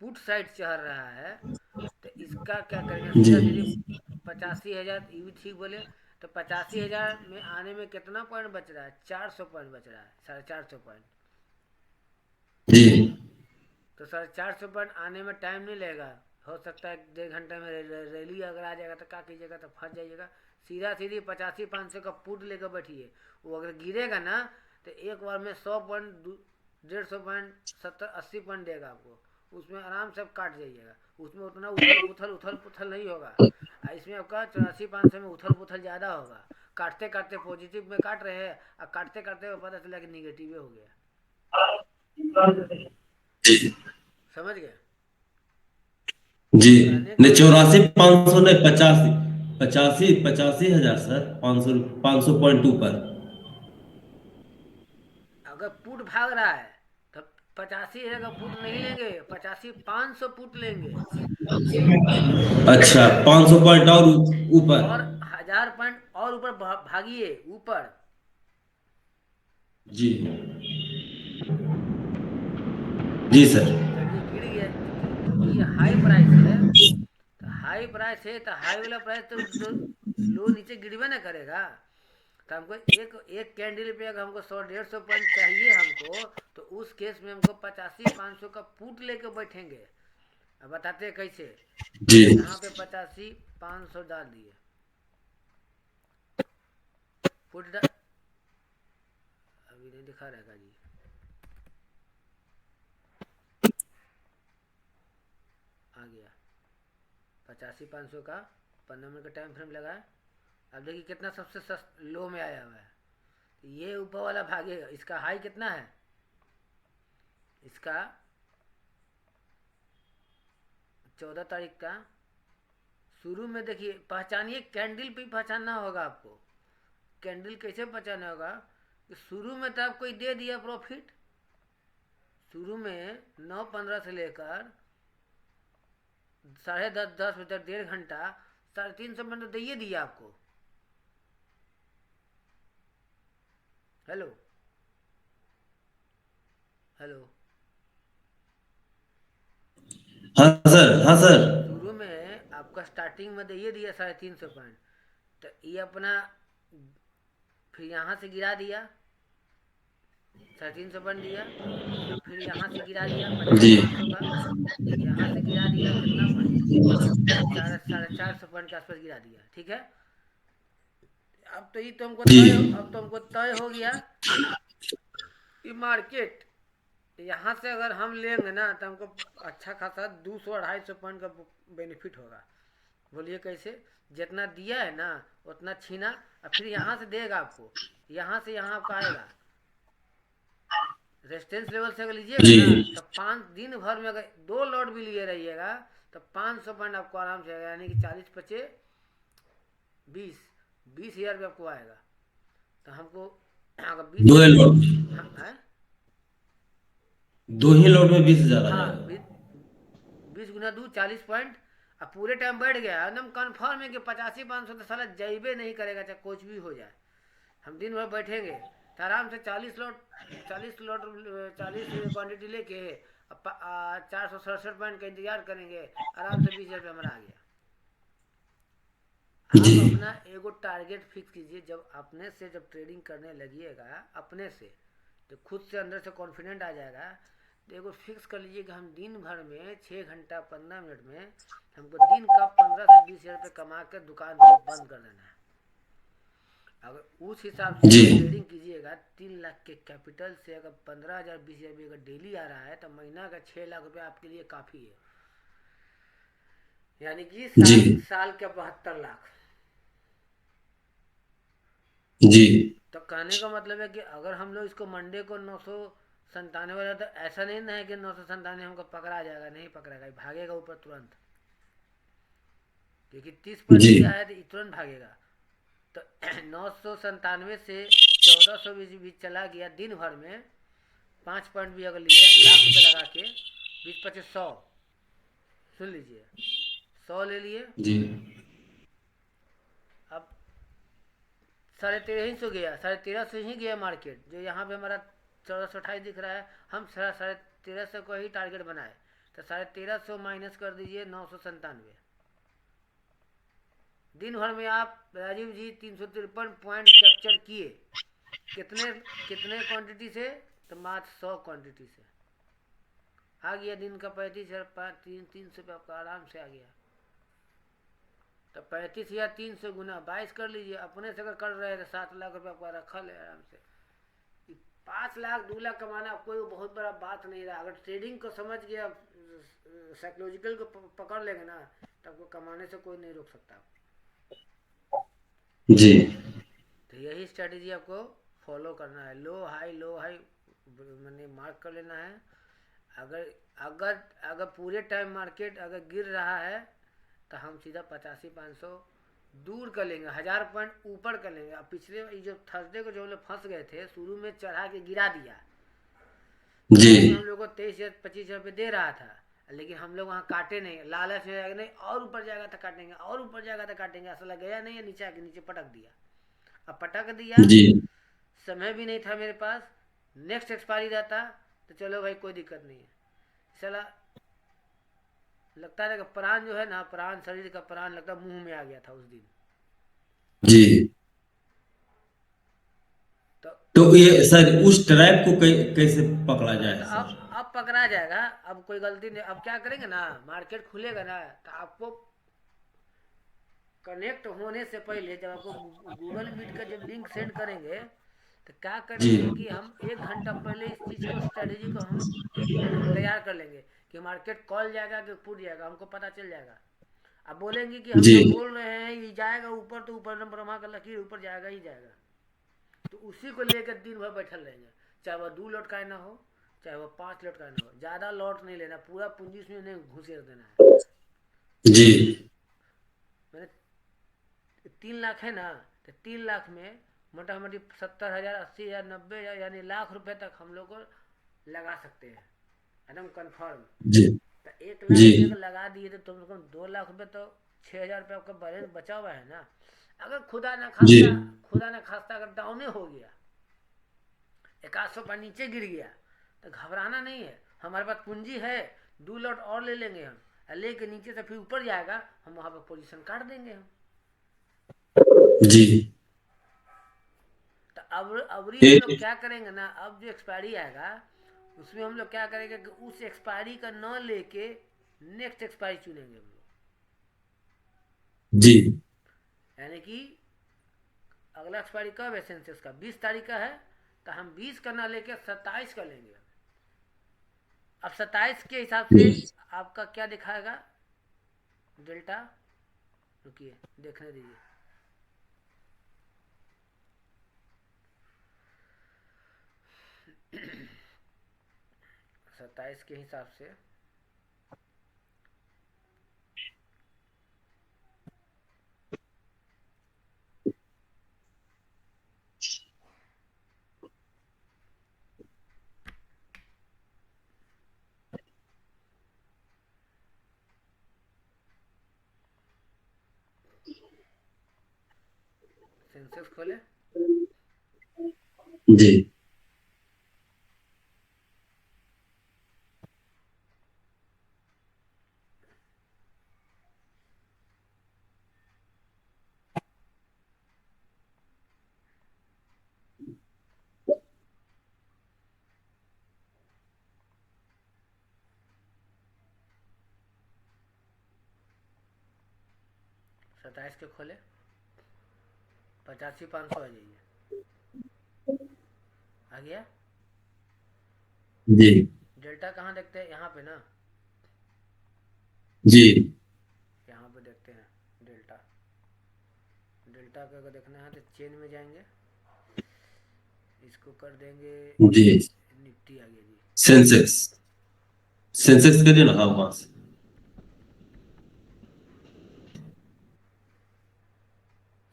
पुट साइड चढ़ रहा है, तो इसका क्या करेंगे, जी सीधा सीधी 85,000, ये भी ठीक बोले। तो 85,000 में आने में कितना पॉइंट बच रहा है, 400 पॉइंट बच रहा है, 450 पॉइंट। जी तो 450 पॉइंट आने में टाइम नहीं लगेगा, हो सकता है 1.5 घंटे में रैली अगर आ जाएगा तो क्या कीजिएगा, तो फंस जाइएगा। सीधा सीधी 85-500 का पुट लेकर बैठिए, वो अगर गिरेगा ना, तो एक बार में 100 पॉइंट, 150 पॉइंट, 70-80 पॉइंट देगा आपको, उसमें आराम से आप काट जाइएगा। उसमें उतना उथल पुथल नहीं होगा, इसमें आपका 84-500 में उथल पुथल ज़्यादा होगा। काटते काटते पॉजिटिव में काट रहे हैं, और काटते काटते पता चला कि निगेटिव हो गया। जी समझ गए? जी। कहने का नहीं, मतलब, 84,500 नहीं, 85, 85,000 सर, 500 पॉइंट ऊपर। अगर पुट भाग रहा है तो 85,000 का पुट नहीं लेंगे, 85-500 पुट लेंगे, अच्छा, 500 पॉइंट और ऊपर। और 1000 पॉइंट और ऊपर भागिए ऊपर। जी जी सर। जब ये गिर गया, क्योंकि ये हाई प्राइस है, तो हाई प्राइस है तो हाई वाला प्राइस तो लो नीचे गिरवे ना करेगा। तो हमको एक एक कैंडल पे अगर हमको 100-150 पॉइंट चाहिए हमको, तो उस केस में हमको 85-500 का पुट लेकर बैठेंगे। अब बताते हैं कैसे। जी यहाँ पे 85-500 डाल दिए, पुट अभी नहीं दिखा रहेगा जी, आ गया 85-500 का 15 मिनट का टाइम फ्रेम लगा है। अब देखिए कितना सबसे लो में आया हुआ है, तो ये ऊपर वाला भागेगा। इसका हाई कितना है, इसका 14 तारीख का शुरू में देखिए, पहचानिए, कैंडल पे पहचानना होगा आपको। कैंडल कैसे पहचानना होगा कि शुरू में तो आपको दे दिया प्रॉफिट, शुरू में 9:15 से लेकर 10:30 10 बजे तक 1.5 घंटा 350 मिनट तो दे ही दिया आपको। हेलो हेलो हाँ सर, हाँ सर। शुरू में आपका स्टार्टिंग में दे ही दिया 350 पॉइंट, तो ये अपना फिर यहाँ से गिरा दिया, 350 पॉइंट दिया, फिर यहाँ से गिरा दिया जी 50-500 का, यहाँ से गिरा दिया कितना पॉइंट, 400-450 पॉइंट के आसपास गिरा दिया। ठीक है, अब तो ये तो हमको जी तय अब तो हमको तय हो गया ये मार्केट यहाँ से अगर हम लेंगे ना तो हमको अच्छा खासा 200-250 पॉइंट का बेनिफिट होगा। बोलिए कैसे? जितना दिया है ना उतना छीना, और फिर यहाँ से देगा आपको, यहाँ से यहाँ आपका आएगा रेजिस्टेंस लेवल से। अगर लीजिएगा जी ना तो 5 दिन भर में अगर 2 लॉट भी लिए रहिएगा तो 500 पॉइंट आपको आराम से आएगा, यानी कि 40-25-20 हज़ार आपको आएगा। तो हमको अगर 20 दो ही लोट हाँ, दो ही लोट में 20,000 आ हाँ, जाएगा। 20 × 2 40 पॉइंट। अब पूरे टाइम बैठ गया एकदम कन्फर्म है कि 85-500 तो साला जैबे नहीं करेगा, चाहे कुछ भी हो जाए। हम दिन भर बैठेंगे तो आराम से 40 लॉट 40 क्वान्टिटी लेके 467 पॉइंट का इंतजार करेंगे, आराम से 20 हज़ार रुपये हमारा आ गया। जी आप अपना एगो टारगेट फिक्स कीजिए, जब अपने से जब ट्रेडिंग करने लगिएगा अपने से, तो खुद से अंदर से कॉन्फिडेंट आ जाएगा। तो एगो फिक्स कर लीजिए कि हम दिन भर में 6 घंटा 15 मिनट में हमको दिन का 15 से 20 हज़ार रुपये कमा कर दुकान को बंद कर देना है। अगर उस हिसाब से जी अगर ट्रेडिंग कीजिएगा 3 लाख के कैपिटल से, अगर 15,000 20,000 भी अगर डेली आ रहा है तो महीना का 6 लाख रुपये आपके लिए काफ़ी है, यानी कि जी साल के 72 लाख। जी तो कहने का मतलब है कि अगर हम लोग इसको मंडे को 997 वाला, तो ऐसा नहीं ना है कि 997 हमको पकड़ा जाएगा, नहीं पकड़ेगा, भागेगा ऊपर तुरंत, क्योंकि 30 पॉइंट जी दिया है तो तुरंत भागेगा। तो 997 से 1400 भी चला गया दिन भर में, 5 पॉइंट भी अगर लिए लाख रुपये लगा के, 20-25-100, सुन लीजिए, 100 ले लिए। जी अब 1350 गया, 1350 ही गया मार्केट, जो यहाँ पे हमारा 1428 दिख रहा है, हम 1350 को ही टारगेट बनाए, तो 1350 माइनस कर दीजिए 997। दिन भर में आप राजीव जी 353 पॉइंट कैप्चर किए, कितने कितने क्वांटिटी से? तो मात्र 100 क्वांटिटी से आ गया दिन का 35,300 पे आपका आराम से आ गया। तो 35,300 गुना 22 कर लीजिए। अपने से अगर कर रहे तो 7 लाख रुपये आपका रखा ले आराम से। 5 लाख 2 लाख कमाना कोई बहुत बड़ा बात नहीं रहा। अगर ट्रेडिंग को समझ गया, साइकोलॉजिकल को पकड़ लेंगे ना, तो आपको कमाने से कोई नहीं रोक सकता। जी तो यही स्ट्रेटेजी आपको फॉलो करना है। लो हाई मैंने मार्क कर लेना है। अगर अगर अगर पूरे टाइम मार्केट अगर गिर रहा है तो हम सीधा 85-500 दूर कर लेंगे, 1000 पॉइंट ऊपर कर लेंगे। अब पिछले जो थर्सडे को जो हम लोग फंस गए थे, शुरू में चढ़ा के गिरा दिया, जी शुरू में हम लोग को 23,000-25,000 रुपये दे रहा था, लेकिन हम लोग वहाँ काटे नहीं, लालच में जाएगा नहीं, और ऊपर जाएगा तो काटेंगे, और ऊपर जाएगा तो काटेंगे, असल गया नहीं है, नीचे आके नीचे पटक दिया। अब पटक दिया, जी समय भी नहीं था मेरे पास, नेक्स्ट एक्सपायरी रहता तो चलो भाई कोई दिक्कत नहीं है। चला लगता है कि प्राण जो है ना, प्राण, शरीर का प्राण लगता मुंह में आ गया था उस दिन। जी तो तो ये सर उस ट्रैप को कैसे पकड़ा जाए तो सर? अब पकड़ा जाएगा। अब कोई गलती नहीं। अब क्या करेंगे ना, मार्केट खुलेगा ना तो आपको कनेक्ट होने से पहले, जब आपको गूगल मीट का जब लिंक सेंड करेंगे, तो क्या जी करेंगे कि हम 1 घंटा पहले इस चीज़ को, स्ट्रेटेजी को हम तैयार कर लेंगे कि मार्केट कॉल जाएगा कि फूट जाएगा, हमको पता चल जाएगा। अब बोलेंगे कि हम जी जब बोल रहे हैं ये जाएगा ऊपर, तो ऊपर ब्रह्मा का लकीर ऊपर जाएगा ही जाएगा। तो उसी को लेकर दिन भर बैठल रहेंगे, चाहे वह 2 लॉट का ना हो, चाहे वह 5 लॉट का ना हो। ज़्यादा लॉट नहीं लेना, पूरा पूंजी उसमें नहीं घुसे देना है। जी 3 लाख है ना, तो 3 लाख में मोटा मोटी 70,000, 80,000, 90,000 यानी लाख रुपए तक हम लोग को लगा सकते हैं, एकदम कन्फर्म। जी तो 1 लाख जी रुपये का लगा दिए तो तुम लोग 2 लाख रुपये, तो 6,000 रुपये आपका बैलेंस बचा हुआ है ना। अगर जी खुदा ना खास्ता अगर डाउने हो गया, 100 पर नीचे गिर गया, तो घबराना नहीं है। हमारे पास पूंजी है, 2 लॉट और ले लेंगे हम, लेके नीचे से फिर ऊपर जाएगा, हम वहाँ पर पोजीशन काट देंगे हम। जी। तो अबरी हम लोग ए, क्या करेंगे ना, अब जो एक्सपायरी आएगा उसमें हम लोग क्या करेंगे कि उस एक्सपायरी का न लेके नेक्स्ट एक्सपायरी चुनेंगे हम लोग। जी यानी कि अगला एक्सपायरी कब है सेंसेक्स का, 20 तारीख का है, तो हम 20 का ना लेके 27 का लेंगे। अब 27 के हिसाब से जी आपका क्या दिखाएगा डेल्टा, रुकिए देखने दीजिए। 27 के हिसाब से सेंसेक्स खोले, जी 27 के खोले, 85,500 आ जाइए, आ गया। जी डेल्टा कहाँ देखते हैं, यहाँ पे ना, जी यहाँ पे देखते हैं डेल्टा। डेल्टा का अगर देखना है तो चेन में जाएंगे, इसको कर देंगे, जी निफ्टी आ गया जी। सेंसेक्स सेंसेक्स करिए ना, हाँ वहां से।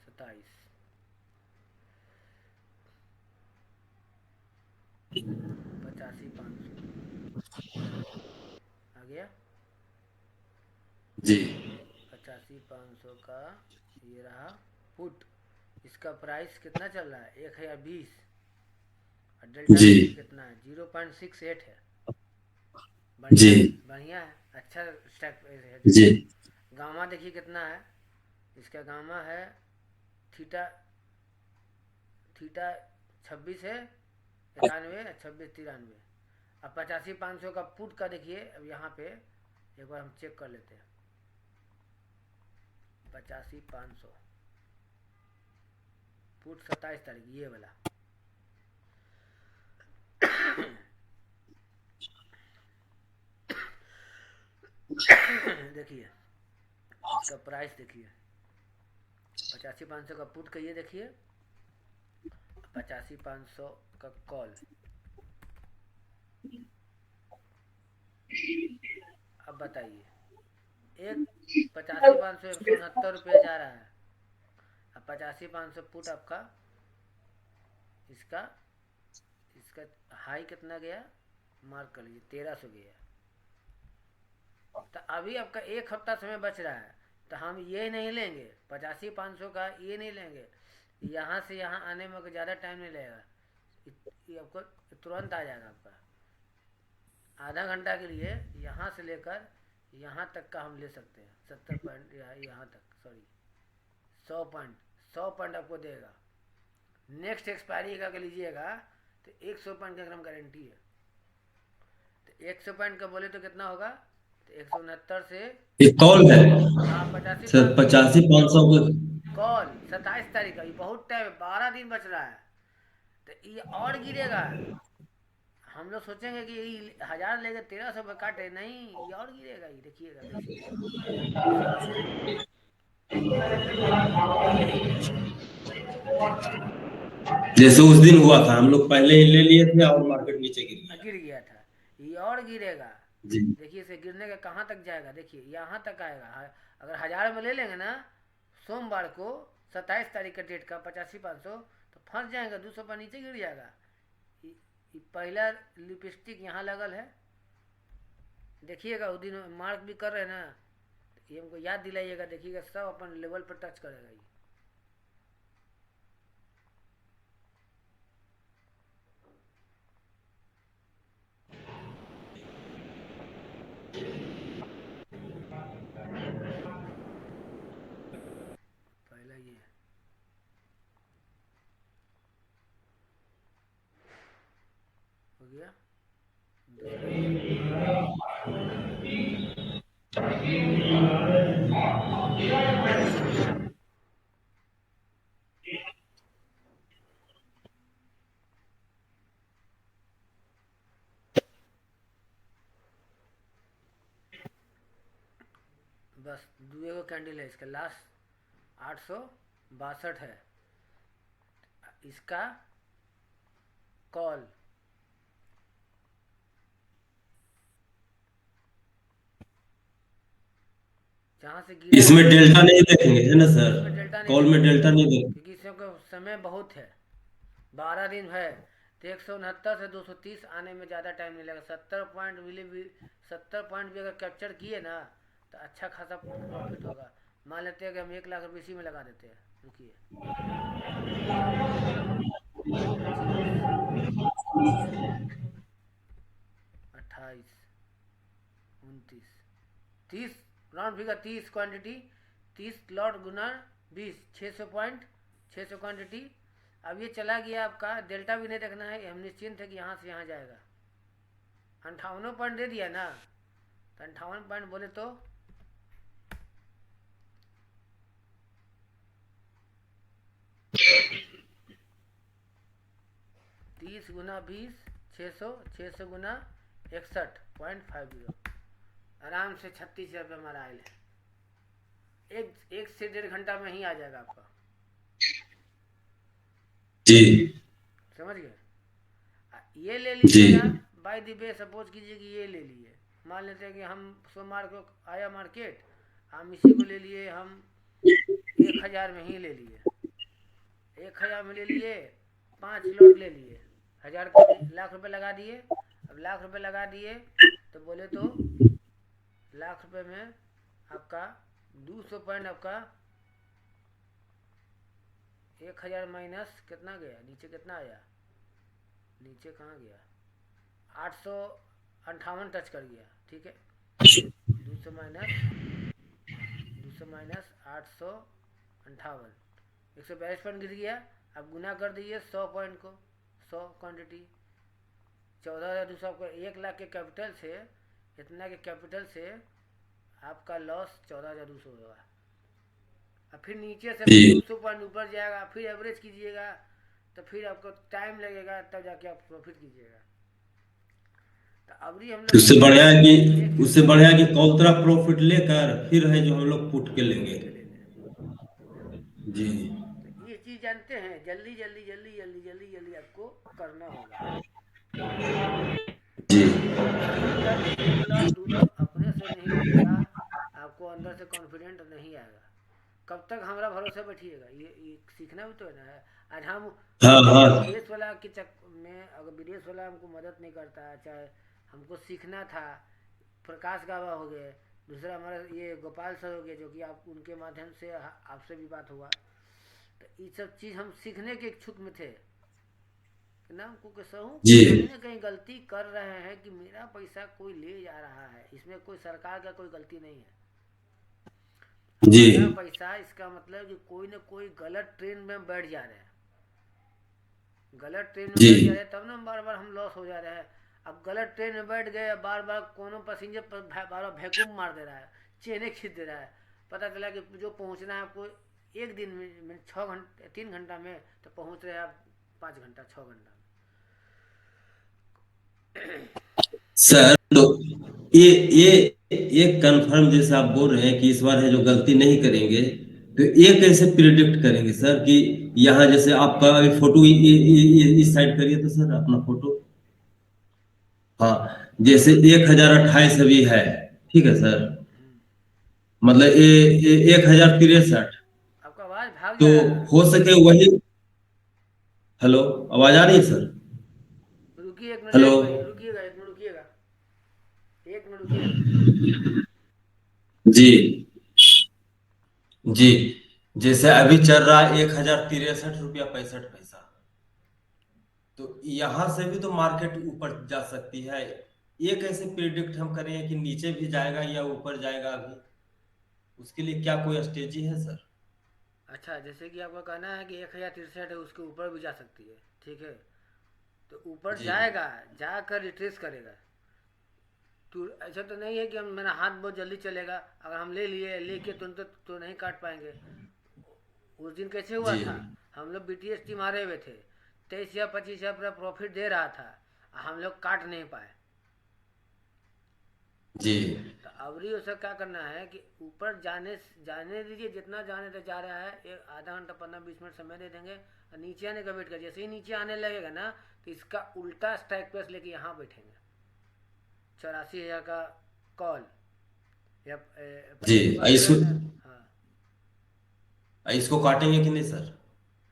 27, 85,500 आ गया। जी 85,500 का ये रहा पुट। इसका प्राइस कितना चल रहा है, 1,020, और डेल्टा जी देखिए कितना है, 0.68 है। बढ़िया जी है, बढ़िया है, अच्छा स्टैक है जी डेल्टा। गामा देखिए कितना है, इसका गामा है थीटा, थीटा 26 है, 91, 26, 93। अब 85,500 का पुट का देखिए, अब यहाँ पे एक बार हम चेक कर लेते हैं। 85,500 पुट 27 तारीख, ये वाला देखिए इसका प्राइस देखिए, 85,500 का पुट का ये देखिए, 85,500 का कॉल। अब बताइए, एक 85,500 169 रुपये जा रहा है। अब 85,500 पुट आपका, इसका इसका हाई कितना गया, मार्क कर लीजिए, 1,300 गया। तो अभी आपका 1 हफ्ता समय बच रहा है, तो हम ये नहीं लेंगे 85,500 का, ये नहीं लेंगे। यहाँ से यहाँ आने में ज़्यादा टाइम नहीं लगेगा, ये आपको तुरंत आ जाएगा आपका। आधा घंटा के लिए यहाँ से लेकर यहाँ तक का हम ले सकते हैं, 70 पॉइंट यहाँ तक, सॉरी 100 पॉइंट, 100 पॉइंट आपको देगा। नेक्स्ट एक्सपायरी का लीजिएगा तो 100 पॉइंट का एकदम गारंटी है। तो 100 पॉइंट का बोले तो कितना होगा, तो 169 से, एक कॉल है हाँ 85 सर, 500 85,500 का। कॉल 27 तारीख का, ये बहुत टाइम, 12 दिन बच रहा है। तो ये और गिरेगा। हम लोग सोचेंगे कि ये 1,000 लेके 1,300 पे काटे, नहीं, ये और गिरेगा, ये देखिएगा, देख समझिए। जैसे उस दिन हुआ था, हम लोग पहले ही ले लिए थे और मार्केट नीचे गिर गया। गिर गया था, ये और गिरेगा। जी देखिए इसे गिरने का कहाँ तक जाएगा, देखिए यहाँ तक आएगा। अगर 1,000 में ले लेंगे ना, सोमवार को 27 तारीख का डेट का 85-500, तो फंस जाएगा, 200 पर नीचे गिर जाएगा। पहला लिपस्टिक यहाँ लगल है, देखिएगा उस दिन मार्क भी कर रहे हैं ना, ये हमको याद दिलाइएगा, देखिएगा सब अपन लेवल पर टच करेगा ये। पहला ये हो गया, बस दुए को कैंडल है, इसका लास्ट 862 है, इसका कॉल जहाँ से गिरा इसमें डेल्टा नहीं देखेंगे है ना इसमें सर? डेल्टा नहीं कॉल में देखेंगे, डेल्टा नहीं देखेंगे क्योंकि इसमें को समय बहुत है, 12 दिन है, तो 169 से 230 आने में ज़्यादा टाइम नहीं लगेगा। 70 पॉइंट भी 70 पॉइंट भी अगर कैप्चर किए ना तो अच्छा खासा प्रॉफिट होगा। मान लेते हैं कि हम 1 लाख रुपये इसी में लगा देते हैं, रुकिए, 28, 29, 30 राउंड फिगर, 30 क्वांटिटी, 30 लॉट गुना 20, 600 पॉइंट, 600 क्वांटिटी। अब ये चला गया आपका, डेल्टा भी नहीं देखना है, हम निश्चिंत है कि यहाँ से यहाँ जाएगा। 58 पॉइंट दे दिया ना, तो 58 पॉइंट बोले तो 30 गुना 20, 600, 600 गुना 61.50, आराम से 36,000 रुपये हमारा आयल है। एक से 1.5 घंटा में ही आ जाएगा आपका, जी समझ गए। ये ले लीजिएगा बाय द वे, सपोज कीजिए कि ये ले लिए, मान लेते हैं कि हम सोमवार को आया मार्केट, हम इसी को ले लिए, हम 1000 में ही ले लिए, 1000 में ले लिए, 5 लॉट ले लिए, 1000 के लाख रुपए लगा दिए। अब लाख रुपए लगा दिए तो बोले तो लाख रुपए में आपका 200 पॉइंट, आपका 1000 माइनस कितना गया, नीचे कितना आया, नीचे कहाँ गया, 858 टच कर गया, ठीक है। 200 माइनस 858, 142 पॉइंट गिर गया। अब गुना कर दीजिए 100 पॉइंट को, 100 क्वांटिटी, 14,200, आपको 1 लाख के कैपिटल से, इतना के कैपिटल से आपका लॉस 14,200 होगा। अब फिर नीचे से 200 पॉइंट ऊपर जाएगा, फिर एवरेज कीजिएगा, तो फिर आपको टाइम लगेगा, तब जाके आप प्रॉफिट कीजिएगा। तो अभी हम लोग उससे बढ़िया कि कौन तरह प्रॉफिट लेकर फिर है जो हम लोग पुट के लेंगे जी। तो ये चीज़ जानते हैं, जल्दी जल्दी जल्दी जल्दी जल्दी जल्दी आपको करना होगा जी। अपने से नहीं मिलेगा, आपको अंदर से कॉन्फिडेंट नहीं आएगा। कब तक हमारा भरोसा बैठिएगा, ये सीखना भी तो है ना। आज हम विदेश वाला के में, अगर विदेश वाला हमको मदद नहीं करता, चाहे हमको सीखना था, प्रकाश गावा हो गए, दूसरा हमारा ये गोपाल सर हो गए, जो कि आप उनके माध्यम से आपसे भी बात हुआ, तो ये सब चीज़ हम सीखने के इच्छुक में थे ना, हमको कहीं ना कहीं गलती कर रहे हैं कि मेरा पैसा कोई ले जा रहा है, इसमें कोई सरकार का कोई गलती नहीं है जी। मेरा पैसा, इसका मतलब कि कोई ना कोई गलत ट्रेन में बैठ जा रहे हैं, गलत ट्रेन में बैठ जा रहे हैं, तब ना बार बार हम लॉस हो जा रहे हैं। अब गलत ट्रेन में बैठ गए, बार बार कोनो पैसेंजर पर बार बार वैक्यूम मार दे रहा है, चेने खींच दे रहा है, पता चला कि जो पहुंचना है आपको एक दिन में 6 घंटे 3 घंटा में, तो पहुंच रहे हैं आप 5 घंटा 6 घंटा। सर तो ये कंफर्म जैसे आप बोल रहे हैं कि इस बार है जो गलती नहीं करेंगे, तो ये कैसे प्रिडिक्ट करेंगे सर कि यहाँ जैसे आपका अभी फोटो इस साइड करिए तो सर अपना फोटो, हाँ, जैसे 1028 अभी है, ठीक है सर, मतलब 1063, आपका आवाज भाग तो गया है। हो सके वही। हेलो, आवाज आ रही है सर? रुकिए एक मिनट हेलो। जाहिद भाई, रुकिएगा एक मिनट, रुकिएगा एक मिनट, रुकिएगा। जी जी। जैसे अभी चल रहा है 1063 रुपया 65 पैसा। तो यहाँ से भी तो मार्केट ऊपर जा सकती है। ये कैसे प्रिडिक्ट हम करें कि नीचे भी जाएगा या ऊपर जाएगा अभी? उसके लिए क्या कोई स्ट्रेटेजी है सर? अच्छा, जैसे कि आपका कहना है कि 1063 है, उसके ऊपर भी जा सकती है, ठीक है। तो ऊपर जी जाएगा, जाकर रिट्रेस करेगा। तो ऐसा तो नहीं है कि हम, मेरा हाथ बहुत जल्दी चलेगा, अगर हम ले लिए, लेके तुरंत तो नहीं काट पाएंगे। उस दिन कैसे हुआ जी था, हम लोग BTS मारे हुए थे, 23 या 25 हज़ार प्रॉफिट दे रहा था, हम लोग काट नहीं पाए। जी तो अवरी उसे क्या करना है कि ऊपर जाने जाने दीजिए, जितना जाने तो जा रहा है, एक आधा घंटा 15-20 मिनट समय दे देंगे, और नीचे आने का वेट कर। जैसे ही नीचे आने लगेगा ना, तो इसका उल्टा स्ट्राइक प्रेस लेके यहाँ बैठेंगे, 84 हज़ार का कॉल, या जी। 25% इसको रहता है। हाँ। इसको काटेंगे कि नहीं सर?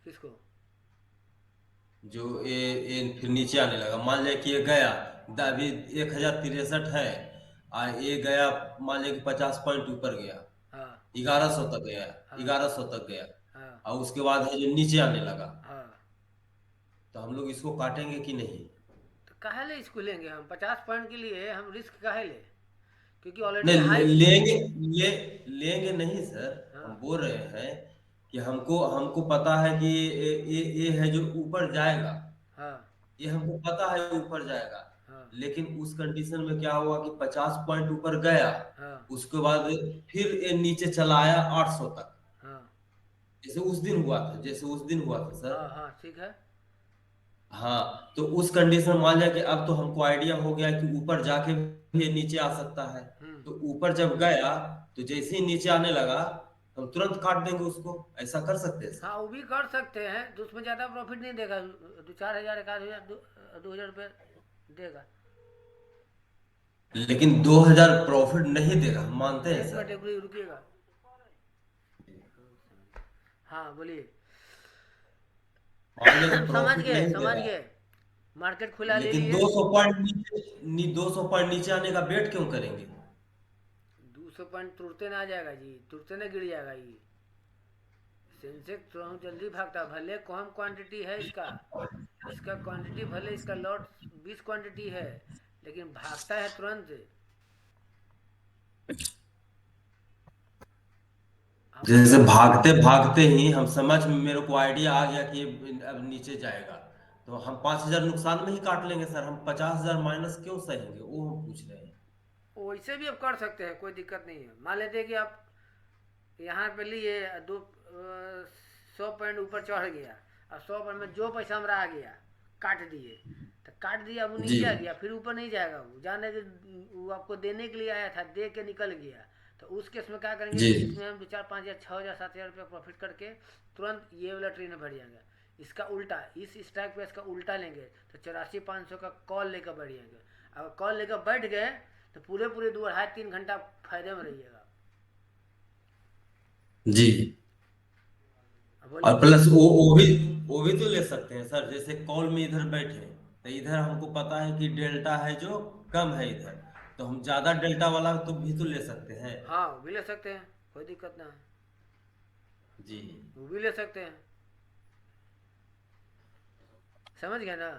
किसको? जो ये फिर नीचे आने लगा, मान लिया कि ये गया, अभी 1063 है, और ये गया, मान लिया कि 50 पॉइंट ऊपर गया, हाँ 1100 तक गया, हाँ 1100 तक गया, हाँ और उसके बाद है जो नीचे आने लगा, हाँ। तो हम लोग इसको काटेंगे कि नहीं? तो काहे ले इसको लेंगे हम, 50 पॉइंट के लिए हम रिस्क काहे ले, क्योंकि ऑलरेडी नहीं हाई। लेंगे, ले लेंगे नहीं सर। हम हाँ बोल रहे हैं कि हमको हमको पता है कि ये है जो ऊपर जाएगा, हाँ ये हमको पता है ऊपर जाएगा। हाँ लेकिन उस कंडीशन में क्या हुआ कि 50 पॉइंट ऊपर गया, हाँ उसके बाद फिर ये नीचे चला आया 800 तक, हाँ जैसे उस दिन हुआ था सर। हाँ हाँ, ठीक है। हाँ, तो उस कंडीशन में मान लिया कि अब तो हमको आइडिया हो गया कि ऊपर जाके भी ये नीचे आ सकता है। हम्म। तो ऊपर जब गया, तो जैसे ही नीचे आने लगा, हम तुरंत काट देंगे उसको। ऐसा कर सकते हैं हाँ, सर? वो भी कर सकते हैं, तो उसमें ज़्यादा प्रॉफिट नहीं देगा, 2-4 हज़ार, 1 आध हज़ार, 2 हज़ार रुपये देगा। लेकिन 2000 प्रॉफिट नहीं देगा, हम मानते हैं एक मिनट, सर। एक मिनट रुकिएगा। हाँ बोलिए। मान लिया कि समझ प्रॉफिट गए, नहीं समझ देगा, गए। मार्केट खुला ले लेकिन लिए। 200 पॉइंट नीचे, 200 पॉइंट नीचे आने का वेट क्यों करेंगे? 200 पॉइंट तुरते ना आ जाएगा जी, तुरते ना गिर जाएगा ये। सेंसेक्स तो हम जल्दी भागता, भले कम क्वांटिटी है इसका, इसका क्वांटिटी भले, इसका लॉट 20 क्वांटिटी है, लेकिन भागता है तुरंत। हम जैसे लोग। भागते भागते ही हम समझ में, मेरे को आइडिया आ गया कि ये अब नीचे जाएगा, तो हम 5000 नुकसान में ही काट लेंगे सर। हम 50,000 माइनस क्यों सहेंगे, वो हम पूछ रहे हैं। वैसे भी आप कर सकते हैं, कोई दिक्कत नहीं है। मान लेते हैं कि आप यहाँ पे लिए, 100 पॉइंट ऊपर चढ़ गया, अब 100 पॉइंट में जो पैसा हमारा आ गया काट दिए, तो काट दिया, वो जी नीचे आ गया, फिर ऊपर नहीं जाएगा, वो जाने के, वो आपको देने के लिए आया था, दे के निकल गया। तो उस केस में क्या करेंगे जी कि इसमें हम 2-4-5 या 6 हज़ार 7 हज़ार रुपया प्रॉफिट करके तुरंत ये वाला ट्रेन में बैठ जाएंगे। इसका उल्टा, इस स्ट्राइक पे इसका उल्टा लेंगे, तो 84,500 का कॉल लेकर बैठ जाएंगे। अगर कॉल लेकर बैठ गए, तो पूरे पूरे 2 2.5 3 घंटा फायदे में रहिएगा। जी। अब और बोलिए। प्लस वो भी तो ले सकते हैं सर। जैसे कॉल में इधर बैठे, तो इधर हमको पता है कि डेल्टा है जो कम है इधर, तो हम ज्यादा डेल्टा वाला तो भी तो ले सकते हैं। हाँ, वो भी ले सकते हैं, कोई दिक्कत ना है, जी वो भी ले सकते हैं। समझ गए ना,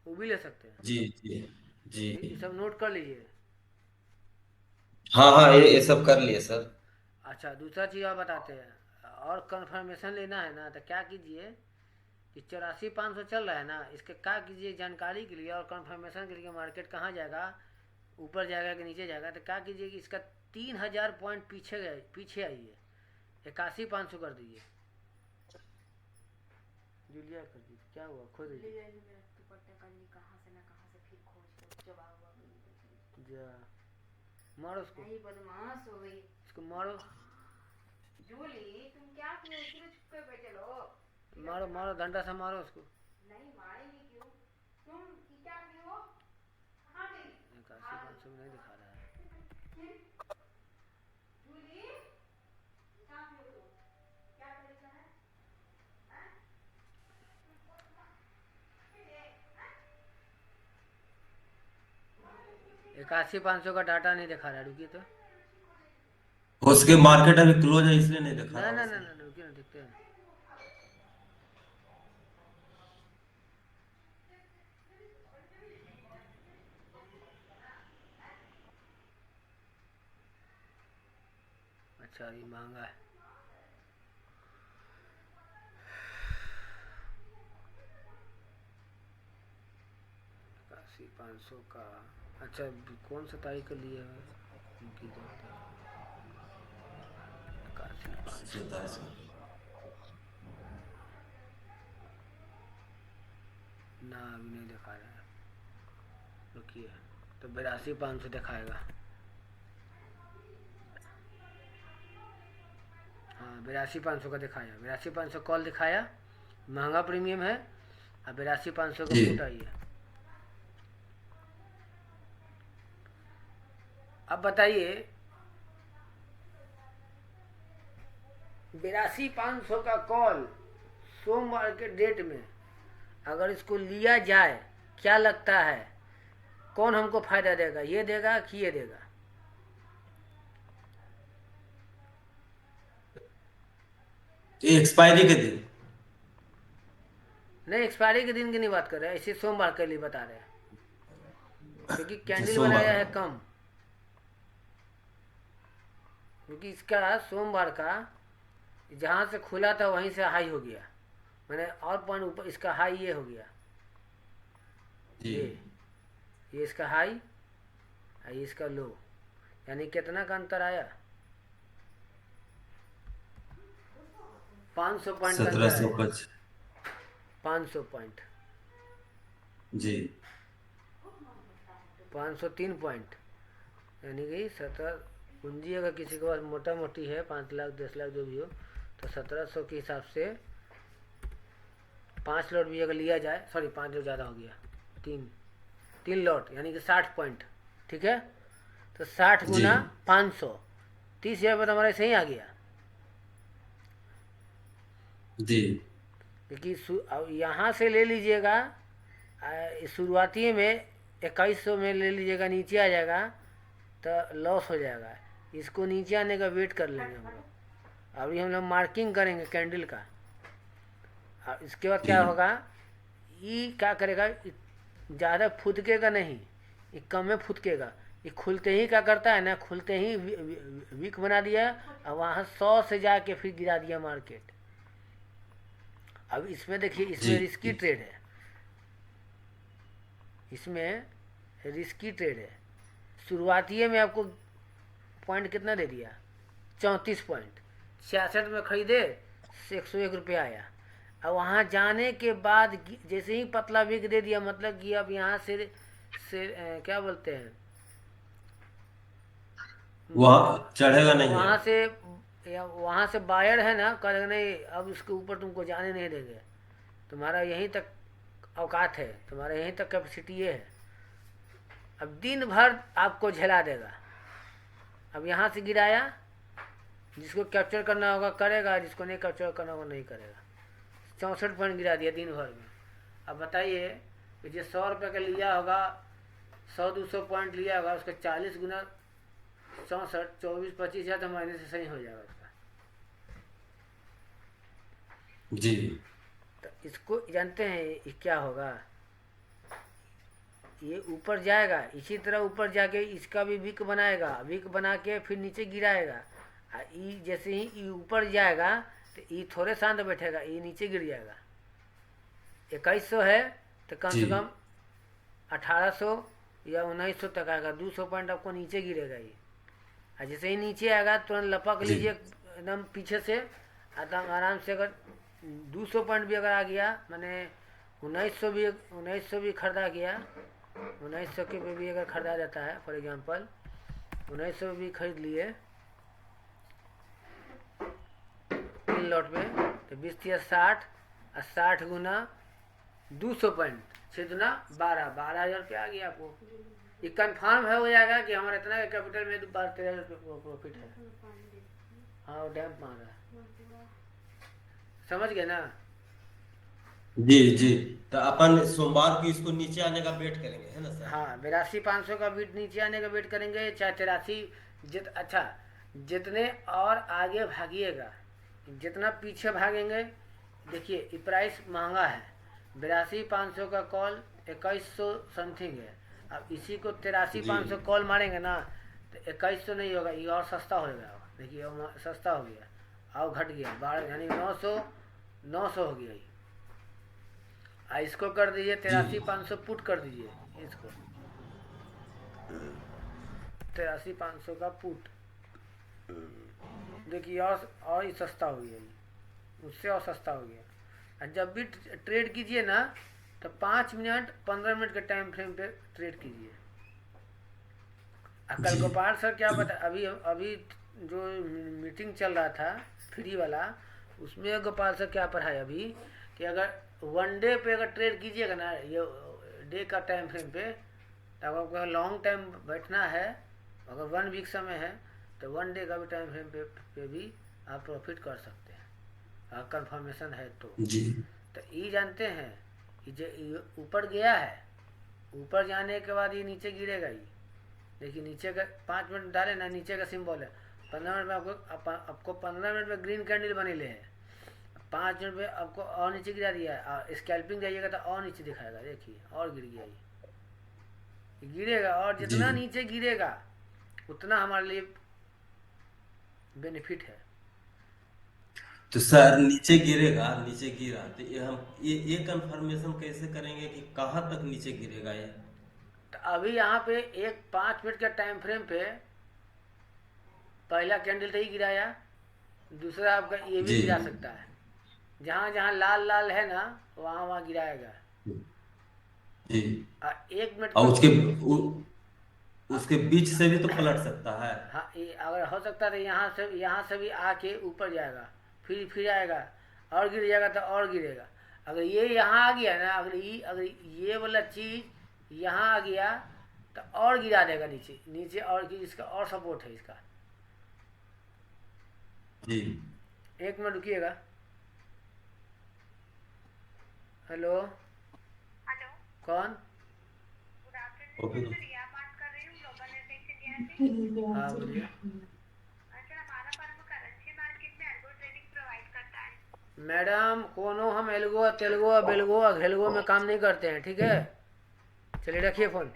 वो भी ले सकते हैं। जी जी जी। ये सब नोट कर लीजिए। हाँ हाँ, ये सब कर लिए सर। अच्छा, दूसरा चीज़ और बताते हैं, और कंफर्मेशन लेना है ना, तो क्या कीजिए कि 84,500 चल रहा है ना, इसके क्या कीजिए जानकारी के लिए और कंफर्मेशन के लिए, मार्केट कहाँ जाएगा, ऊपर जाएगा कि नीचे जाएगा, तो क्या कीजिए कि इसका 3,000 पॉइंट पीछे गए, पीछे आइए, 81,500 कर दीजिए। जूलिया कर दीजिए, क्या हुआ, खो दीजिए। जा, मारो उसको, नहीं, बदमाश हो गई। इसको मारो, जूली, तुम क्या किए, इसमें छुप कर बैठे लो। मारो मारो, डंडा से मारो उसको। नहीं मारेंगे क्यों, तुम क्या किए हो, कहाँ गई, 81,500 में नहीं दिखा रहा है। जूली, कहाँ गई हो तुम, क्या परेशान है, 81,500 का डाटा नहीं दिखा रहा है, रुकिए तो। उसके मार्केट अभी क्लोज है इसलिए नहीं दिखा ना रहा ना हूँ ना सर। ना, रुकिए ना, देखते हैं। अच्छा ये महंगा है। अस्सी 500 का। अच्छा कौन सा तारीख का लिए है उनकी जानते हैं। 81,500 27 ना अभी नहीं दिखा रहा है, रुकिए। तो 82,500 दिखाएगा। हाँ 82,500 का दिखाया, 82,500 कॉल दिखाया, महंगा प्रीमियम है। अब 82,500 का जी फुट आई है। अब बताइए 82,500 का कॉल सोमवार के डेट में अगर इसको लिया जाए, क्या लगता है कौन हमको फायदा देगा, ये देगा कि ये देगा? ये एक्सपायरी के दिन। नहीं एक्सपायरी के दिन की नहीं बात कर रहे हैं, इसे सोमवार के लिए बता रहे हैं, क्योंकि जी कैंडल सोमवार बनाया है को। कम। क्योंकि इसका सोमवार का जहाँ से खुला था वहीं से हाई हो गया, मैंने और पॉइंट ऊपर, इसका हाई ये हो गया, जी ये इसका हाई और ये इसका लो, यानी कितना का अंतर आया? 500 पॉइंट का अंतर आया। 1705 500 पॉइंट, जी 503 पॉइंट, यानी कि 17 पूंजी अगर किसी के पास मोटा मोटी है 5 लाख 10 लाख जो भी हो, तो 1700 के हिसाब से 5 लॉट भी अगर लिया जाए, सॉरी 5 लॉट ज़्यादा हो गया, 3 लॉट यानी कि 60 पॉइंट, ठीक है। तो 60 जी गुना 500, 30,000 रुपये तो हमारा सही आ गया। जी क्योंकि अब यहाँ से ले लीजिएगा, शुरुआती में 2100 में ले लीजिएगा, नीचे आ जाएगा तो लॉस हो जाएगा। इसको नीचे आने का वेट कर लेंगे हम लोग। अभी हम लोग मार्किंग करेंगे कैंडल का, और इसके बाद जी क्या होगा, ये क्या करेगा, ज़्यादा फुदकेगा नहीं, ये कम में फुदकेगा। ये खुलते ही क्या करता है ना, खुलते ही वीक बना दिया और वहाँ 100 से जाके फिर गिरा दिया मार्केट। अब इसमें देखिए, जी इसमें रिस्की जी ट्रेड है, इसमें रिस्की ट्रेड है। शुरुआती में आपको पॉइंट कितना दे दिया, 34 पॉइंट, 66 में खरीदे, 101 रुपया आया। अब वहाँ जाने के बाद जैसे ही पतला विक दे दिया, मतलब कि अब यहाँ से क्या बोलते हैं, वहाँ चढ़ेगा नहीं वहाँ अब। से, या वहाँ से बायर है ना, कहेंगे नहीं अब इसके ऊपर तुमको जाने नहीं देंगे, तुम्हारा यहीं तक औकात है, तुम्हारा यहीं तक कैपेसिटी ये है। अब दिन भर आपको झेला देगा। अब यहाँ से गिराया, जिसको कैप्चर करना होगा करेगा, जिसको नहीं कैप्चर करना होगा नहीं करेगा। 64 पॉइंट गिरा दिया दिन भर में। अब बताइए कि जो 100 रुपये का लिया होगा, 100-200 पॉइंट लिया होगा, उसका 40 गुना 64, 24-25 हज़ार तो महीने से सही हो जाएगा उसका। जी तो इसको जानते हैं ये क्या होगा, ये ऊपर जाएगा, इसी तरह ऊपर जाके इसका भी विक बनाएगा, विक बना के फिर नीचे गिराएगा। ये जैसे ही ये ऊपर जाएगा तो ये थोड़े शांत बैठेगा, ये नीचे गिर जाएगा। 2100 है तो कम से जी कम 1800 या 1900 तक आएगा, 200 पॉइंट आपको नीचे गिरेगा ये। और जैसे ही नीचे आएगा तुरंत लपक जी लीजिए एकदम पीछे से, एकदम आराम से। अगर 200 पॉइंट भी अगर आ गया, मैंने 1900 भी खरीदा गया, 1900 के पे भी अगर खरीदा जाता है, फॉर एग्जांपल 1900 भी खरीद लिए 3 लॉट में, तो 20-60 और 60 गुना 200 पॉइंट, 6 गुना 12,000 रुपया आ गया आपको। ये कंफर्म है हो जाएगा कि हमारा इतना कैपिटल में 12-13 रुपये प्रॉफिट है। हाँ वो डैम्प मार रहा है, समझ गए ना। जी जी। तो अपन सोमवार को इसको नीचे आने का वेट करेंगे, है ना सर? हाँ, 82,500 का बीट नीचे आने का वेट करेंगे, चाहे 83 अच्छा, जितने और आगे भागिएगा, जितना पीछे भागेंगे, देखिए ये प्राइस महंगा है। 82,500 का कॉल 2100 समथिंग है। अब इसी को जी 83,500 कॉल मारेंगे ना, तो 2100 नहीं होगा, ये और सस्ता हो जाएगा। देखिए सस्ता हो गया और घट गया 12, यानी 900 हो गया ये। इसको कर दीजिए जी 83,500 पुट कर दीजिए इसको, 83,500 का पुट। देखिए और ही सस्ता हो गया ये, उससे और सस्ता हो गया। और जब भी ट्रेड कीजिए ना, तो 5 मिनट 15 मिनट के टाइम फ्रेम पे ट्रेड कीजिए। कल जी गोपाल सर क्या बता, अभी अभी जो मीटिंग चल रहा था फ्री वाला, उसमें गोपाल सर क्या पढ़ाए अभी, कि अगर वन डे पे अगर ट्रेड कीजिएगा ना, ये डे का टाइम फ्रेम पे, तब आपको लॉन्ग टाइम बैठना है, अगर 1 वीक समय है, तो 1 डे का भी टाइम फ्रेम पे भी आप प्रॉफिट कर सकते हैं, अगर कंफर्मेशन है जी तो ये जानते हैं कि ये ऊपर गया है, ऊपर जाने के बाद ये नीचे गिरेगा ही। देखिए नीचे का 5 मिनट डाले ना, नीचे का सिंबल है, 15 मिनट में आपको 15 मिनट में ग्रीन कैंडल बने ले है, 5 मिनट में आपको और नीचे गिरा दिया है, और स्कैल्पिंग जाइएगा तो और नीचे दिखाएगा। देखिए और गिर गया ये गिरेगा, और जी। जितना नीचे गिरेगा उतना हमारे लिए बेनिफिट है। तो सर नीचे गिरेगा, नीचे गिरा तो ये कंफर्मेशन कैसे करेंगे कि कहाँ तक नीचे गिरेगा ये? तो अभी यहाँ पे एक 5 मिनट का टाइम फ्रेम पे पहला कैंडल तो ही गिराया, दूसरा आपका ये भी जी गिरा सकता है। जहाँ जहाँ लाल लाल है ना, वहाँ वहाँ गिराएगा। जी। 1 मिनट और पे उसके बीच से भी तो पलट सकता है। हाँ, ये अगर हो सकता है तो यहाँ से भी आके ऊपर जाएगा, फिर आएगा, और गिर जाएगा तो और गिरेगा। अगर ये यहाँ आ गया ना, अगर ये वाला चीज़ यहाँ आ गया, तो और गिरा देगा नीचे नीचे, और इसका और सपोर्ट है इसका। जी 1 मिनट रुकिएगा। हेलो, हेलो, कौन? Good afternoon okay. सर, मैं रिया बात कर रही हूँ ग्लोबल एफएक्स इंडिया से। हाँ बोलिए। सर, हमारा फर्म करेंसी मार्केट में एल्गो ट्रेडिंग प्रोवाइड करता है। मैडम कोनो हम एल्गो तेलगो बेलगो घेलगो में काम नहीं करते हैं, ठीक है? चलिए रखिए ओके फ़ोन।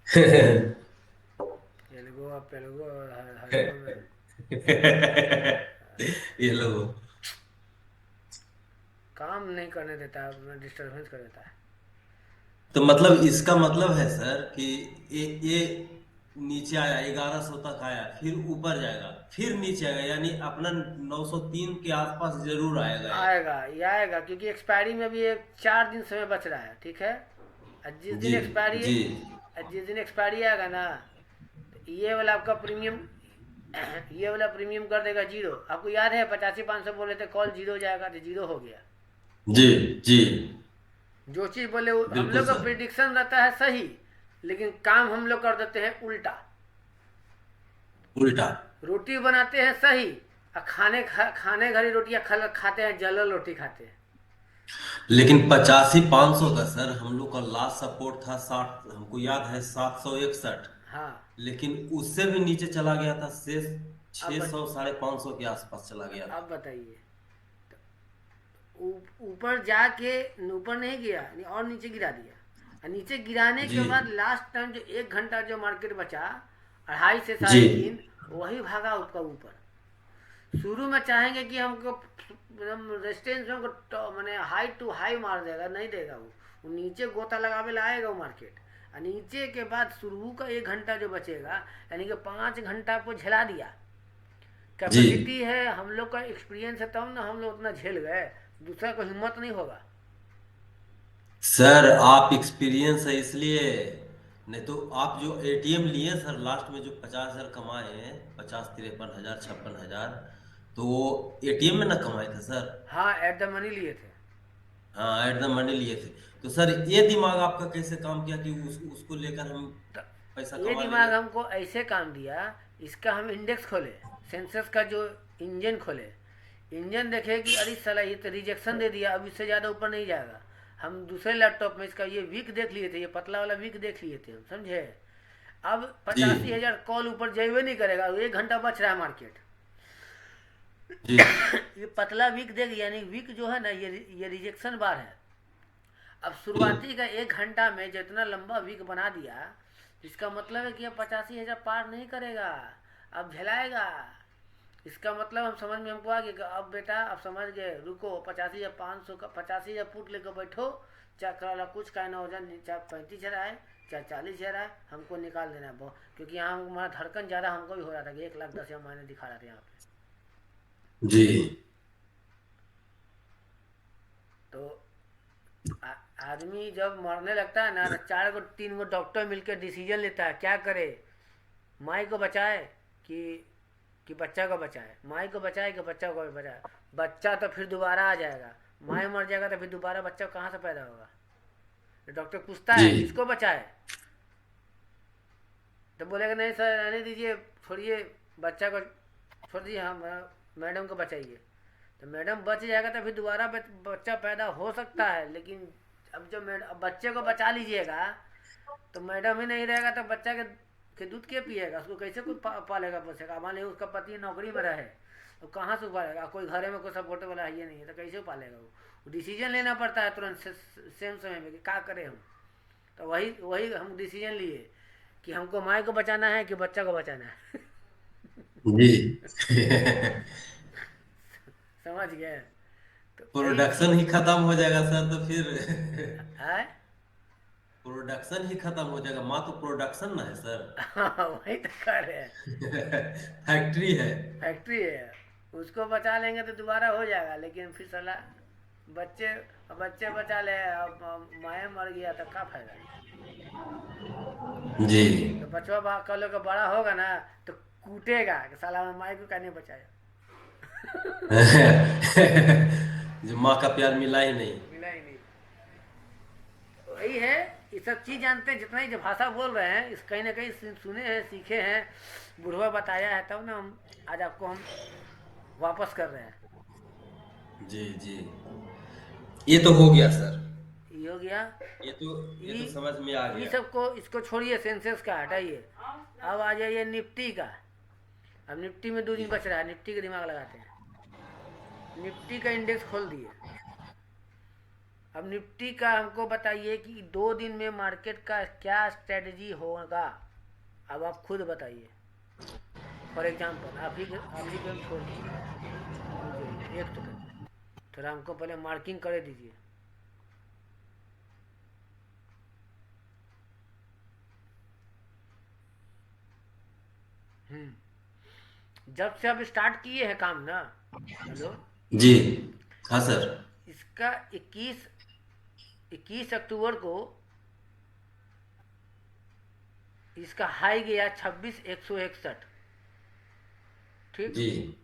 सर। एल्गो पेलगो हलगो में ये लोग। काम नहीं करने देता है, डिस्टर्बेंस कर देता है। तो मतलब इसका मतलब है सर कि ये नीचे आया 1100 तक आया, फिर ऊपर जाएगा, फिर नीचे आएगा, यानी अपना 903 के आसपास जरूर आएगा ये। आएगा क्योंकि एक्सपायरी में भी एक 4 दिन समय बच रहा है, ठीक है? और जी जी जिस दिन एक्सपायरी आएगा ना, तो ये वाला आपका प्रीमियम ये वाला प्रीमियम कर देगा जीरो। आपको याद है 85,500 बोले थे, कॉल जीरो जाएगा, तो जीरो हो गया। जी जी। जो चीज़ बोले हम बिल्कुल लोग का सर। प्रिडिक्शन रहता है सही, लेकिन काम हम लोग कर देते हैं उल्टा। उल्टा। रोटी बनाते हैं सही, और खाने घरी रोटियां खाते हैं, जलल रोटी खाते हैं। लेकिन 85,500 का सर हम लोग का लास्ट सपोर्ट था 60, हमको याद है 761। हाँ। लेकिन उससे भी नीचे चला गया था, शेष अब 600 550 के आसपास चला गया था। अब बताइए, ऊपर जाके ऊपर नहीं गया, और नीचे गिरा दिया। और नीचे गिराने जी के बाद लास्ट टाइम जो 1 घंटा जो मार्केट बचा, 2.5 से जी 3.5, वही भागा उसका ऊपर। शुरू में चाहेंगे कि हमको रेजिस्टेंस में हमको मैंने हाई टू हाई मार देगा, नहीं देगा वो नीचे गोता लगावे लाएगा वो मार्केट। और नीचे के बाद शुरू का 1 घंटा जो बचेगा, यानी कि 5 घंटा को झेला दिया। जी। कैपेसिटी है, हम लोग का एक्सपीरियंस है, तब ना हम लोग उतना झेल गए, दूसरा को हिम्मत नहीं होगा। सर आप एक्सपीरियंस है इसलिए, नहीं तो आप जो एटीएम लिए सर लास्ट में जो 50,000 कमाए हैं, 50 53 हजार 56 हजार, तो वो एटीएम में ना कमाए थे सर। हाँ, एट द मनी लिए थे। हाँ एट द मनी लिए थे। तो सर ये दिमाग आपका कैसे काम किया कि उसको लेकर हम तो पैसा ये कमा दिमाग लेंगे? हमको ऐसे काम दिया, इसका हम इंडेक्स खोले, सेंसेक्स का जो इंजन खोले, इंजन देखे कि अरे साला ये तो रिजेक्शन दे दिया, अब इससे ज़्यादा ऊपर नहीं जाएगा। हम दूसरे लैपटॉप में इसका ये वीक देख लिए थे, ये पतला वाला वीक देख लिए थे हम, समझे। अब जी 85,000 कॉल ऊपर जाइए नहीं करेगा, 1 घंटा बच रहा है मार्केट। जी ये पतला वीक देख, यानी वीक जो है ना, ये रिजेक्शन बार है। अब जी शुरुआती का 1 घंटा में जितना लंबा वीक बना दिया, इसका मतलब है कि अब 85,000 पार नहीं करेगा, अब झेलाएगा। इसका मतलब हम समझ में हमको आ गया कि अब बेटा अब समझ गए, रुको 85,500 का 85,000 फुट लेकर बैठो, चाहे कराला कुछ का ना वजन, चाहे 35,000 आए चाहे 40,000 आए, हमको निकाल देना है क्योंकि यहाँ हमारा धड़कन ज़्यादा हमको भी हो रहा था कि 1,10,000 मायने दिखा रहा था यहाँ पे। जी तो आदमी जब मरने लगता है ना, 4-3 डॉक्टर मिलकर डिसीजन लेता है क्या करे, माई को बचाए कि बच्चा को बचाए, माई को बचाए कि बच्चा को बचाए। बच्चा तो फिर दोबारा आ जाएगा, माई मर जाएगा तो फिर दोबारा बच्चा कहाँ से पैदा होगा। तो डॉक्टर पूछता है जी किसको बचाए, तो बोलेगा नहीं सर रहने दीजिए, छोड़िए बच्चा को छोड़ दीजिए, हम मैडम को बचाइए। तो मैडम बच जाएगा तो फिर दोबारा बच्चा पैदा हो सकता है, लेकिन अब जब बच्चे को बचा लीजिएगा तो मैडम ही नहीं रहेगा तो बच्चा के दूध के पिएगा, उसको कैसे कोई पालेगा पोसेगा। मान लीजिए उसका पति नौकरी में रहे तो कहाँ से पालेगा, कोई घरे में कोई सपोर्ट वाला है ये नहीं है तो कैसे पालेगा। वो डिसीजन लेना पड़ता है तुरंत सेम समय में कि क्या करें हम। तो वही हम डिसीजन लिए कि हमको माँ को बचाना है कि बच्चा को बचाना है। जी समझ गए। तो यही प्रोडक्शन ही खत्म हो जाएगा सर, तो फिर है। प्रोडक्शन ही खत्म हो जाएगा। माँ तो प्रोडक्शन ना है सर। वही तो कर रहे हैं, फैक्ट्री है। फैक्ट्री है। उसको बचा लेंगे तो दोबारा हो जाएगा, लेकिन फिर साला बच्चे बच्चे बचा ले, अब माया मर गया तो क्या फायदा। जी तो बचवा कल का बड़ा होगा ना तो कूटेगा कि साला मैं माई को क्या नहीं बचाया। जो माँ का प्यार मिला ही नहीं। मिला ही नहीं। वही है, ये सब चीज़ जानते हैं, जितना ही जो भाषा बोल रहे हैं इस कहीं ना कहीं सुने हैं सीखे हैं, बुढ़वा बताया है, तब ना हम आज आपको हम वापस कर रहे हैं। जी जी ये तो हो गया सर। ये हो गया। ये तो समझ में आ ये गया। सबको इसको छोड़िए, सेंसेस का हटाइए, अब आ जाइए निफ्टी का। अब निफ्टी में 2 दिन बच रहा है, निफ्टी का दिमाग लगाते हैं। निफ्टी का इंडेक्स खोल दिए। अब निफ्टी का हमको बताइए कि 2 दिन में मार्केट का क्या स्ट्रेटजी होगा, अब आप खुद बताइए। फॉर एग्जाम्पल आप ही को हम छोड़ दीजिए, एक तो थोड़ा हमको पहले मार्किंग कर दीजिए। जब से अब स्टार्ट किए हैं काम ना, हेलो, जी हाँ सर। इसका 21 अक्टूबर को इसका हाई गया 26,161, ठीक। जी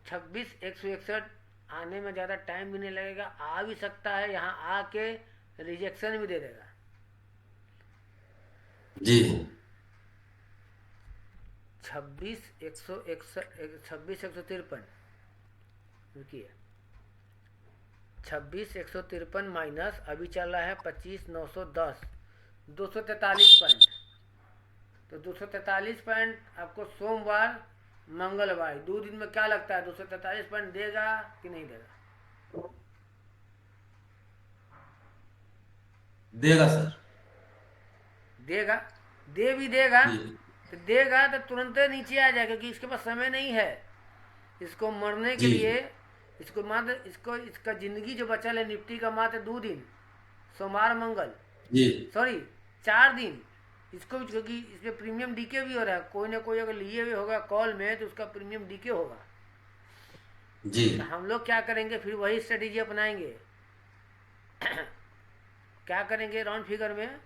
26,161 आने में ज़्यादा टाइम भी नहीं लगेगा, आ भी सकता है, यहाँ आके रिजेक्शन भी दे देगा। जी 26,153 रुकिए, 26,153 माइनस अभी चल रहा है 25,910, 243 पॉइंट। तो 243 पॉइंट आपको सोमवार मंगलवार 2 दिन में क्या लगता है 243 पॉइंट देगा कि नहीं देगा? देगा सर। देगा, दे भी देगा। जी तो देगा तो तुरंत नीचे आ जाएगा, क्योंकि इसके पास समय नहीं है इसको मरने के जी लिए। इसका जिंदगी जो बचल है निफ्टी का मात्र 2 दिन, सोमवार मंगल, जी 4 दिन इसको, क्योंकि इसमें प्रीमियम डीके भी हो रहा है, कोई ना कोई अगर लिए हुए होगा कॉल में तो उसका प्रीमियम डीके होगा। जी तो हम लोग क्या करेंगे, फिर वही स्ट्रेटेजी अपनाएंगे। क्या करेंगे, राउंड फिगर में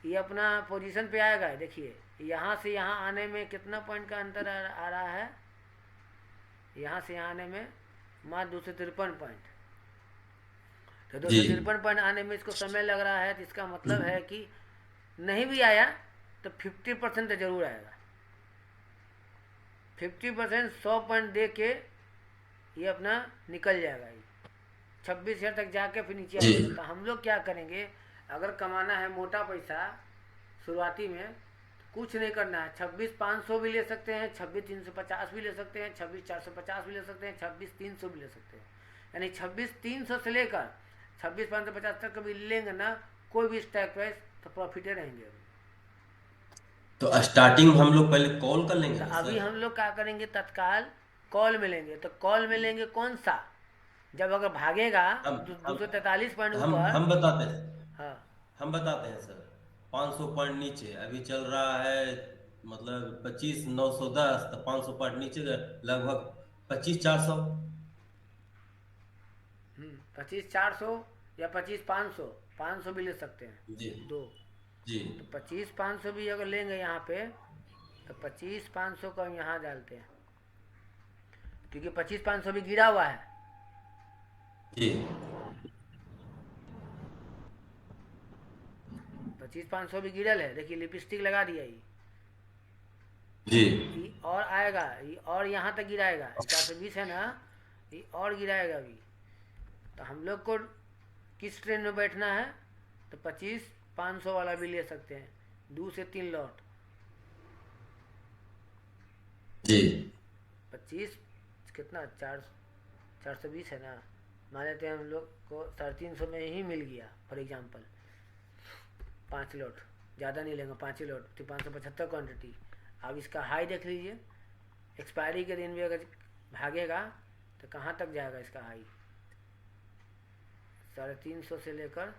ये अपना पोजीशन पे आएगा, देखिए यहाँ से यहाँ आने में कितना पॉइंट का अंतर आ रहा है, यहाँ से यहाँ आने में मात्र 253 पॉइंट। तो 253 पॉइंट आने में इसको समय लग रहा है, तो इसका मतलब है कि नहीं भी आया तो 50% तो जरूर आएगा। 50% 100 पॉइंट दे के ये अपना निकल जाएगा, ये 26,000 तक जाके फिर नीचे आ जी जाएगा। तो हम लोग क्या करेंगे, अगर कमाना है मोटा पैसा शुरुआती में, तो कुछ नहीं करना है, 26,500 भी ले सकते हैं, 26,350 भी ले सकते हैं, 26,450 भी ले सकते हैं, 26,300 भी ले सकते हैं। यानी 26,300 से लेकर 26,550 तक कभी लेंगे ना कोई भी स्टॉक प्राइस, तो प्रॉफिटे रहेंगे। तो स्टार्टिंग में हम लोग पहले कॉल कर लेंगे तो ना अभी सर। हम लोग क्या करेंगे, तत्काल कॉल में लेंगे। तो कॉल में लेंगे कौन सा, जब अगर भागेगा हम 243 पॉइंट हम ऊपर। हम बताते हैं, हाँ, हम बताते हैं सर। 500 पॉइंट नीचे अभी चल रहा है, मतलब 25,910, तो 500 पॉइंट नीचे गए, लगभग 25,400। 25,400 या 25,500, 500 भी ले सकते हैं जी दो। जी तो 25,500 भी अगर लेंगे यहाँ पे, तो 25,500 को हम यहाँ डालते हैं, क्योंकि 25,500 भी गिरा हुआ है। जी 25,500 भी गिरल है, देखिए लिपस्टिक लगा दिया ये। जी ये और आएगा, ये और यहाँ तक गिराएगा, 420 है ना, ये और गिराएगा अभी। तो हम लोग को किस ट्रेन में बैठना है, तो 25,500 वाला भी ले सकते हैं, 2 से 3 लॉट। जी 25 कितना, 420 है ना, मान लेते हैं हम लोग को 350 में ही मिल गया फॉर एग्जांपल, 5 लॉट, ज़्यादा नहीं लेंगे, 5 ही लॉट, तो 575 क्वान्टिटी। अब इसका हाई देख लीजिए, एक्सपायरी के दिन भी अगर भागेगा तो कहाँ तक जाएगा इसका हाई, 350 से लेकर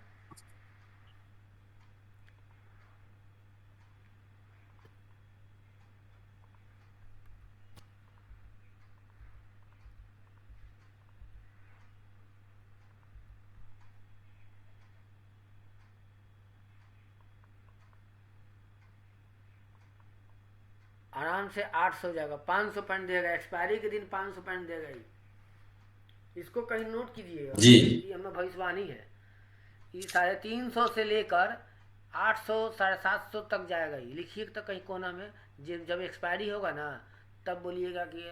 आराम से 800 जाएगा, 500 पॉइंट देगा, एक्सपायरी के दिन 500 पॉइंट देगा ही। इसको कहीं नोट कीजिएगा, जी ये हमें भविष्यवाणी है। ये 350 से लेकर 800 750 तक जाएगा ही, लिखिए तो कहीं कोना में। जब एक्सपायरी होगा ना, तब बोलिएगा कि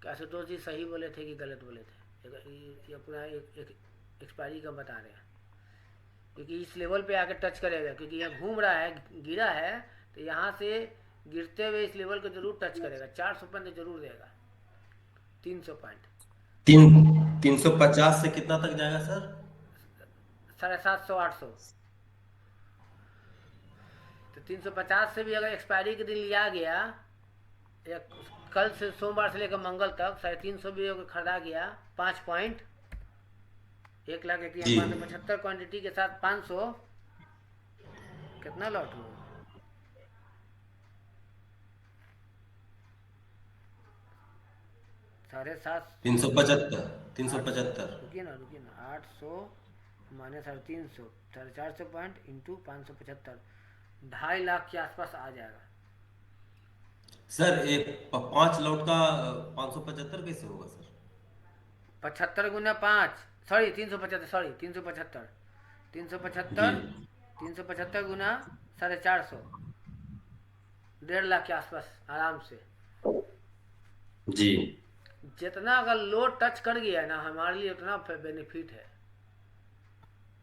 आशुतोष जी सही बोले थे कि गलत बोले थे। ये अपना एक एक्सपायरी का बता रहे हैं, क्योंकि इस लेवल पे आके टच करेगा, क्योंकि यहाँ घूम रहा है, गिरा है, तो यहाँ से गिरते हुए इस लेवल को जरूर टच करेगा, 400 पॉइंट जरूर देगा, 300 पॉइंट, 350 से कितना तक जाएगा सर? 750 800। तो 350 से भी अगर एक्सपायरी के दिन लिया गया, या कल से सोमवार से लेकर मंगल तक 350 भी अगर खरीदा गया, 5 पॉइंट, 1,51,575 क्वान्टिटी के साथ 500, कितना लॉट हुआ, 7.5, 375 रुकिए ना 800 माइनस 350, 450 पॉइंट इंटू 575, 2.5 लाख के आसपास आ जाएगा। सर। एक 5 लौट का 575 कैसे होगा सर? 75 गुना 5, सॉरी 375, सॉरी 375, जी 375 गुना 450, 1.5 लाख के आसपास आराम से। जी जितना अगर लोड टच कर गया ना, हमारे लिए उतना बेनिफिट है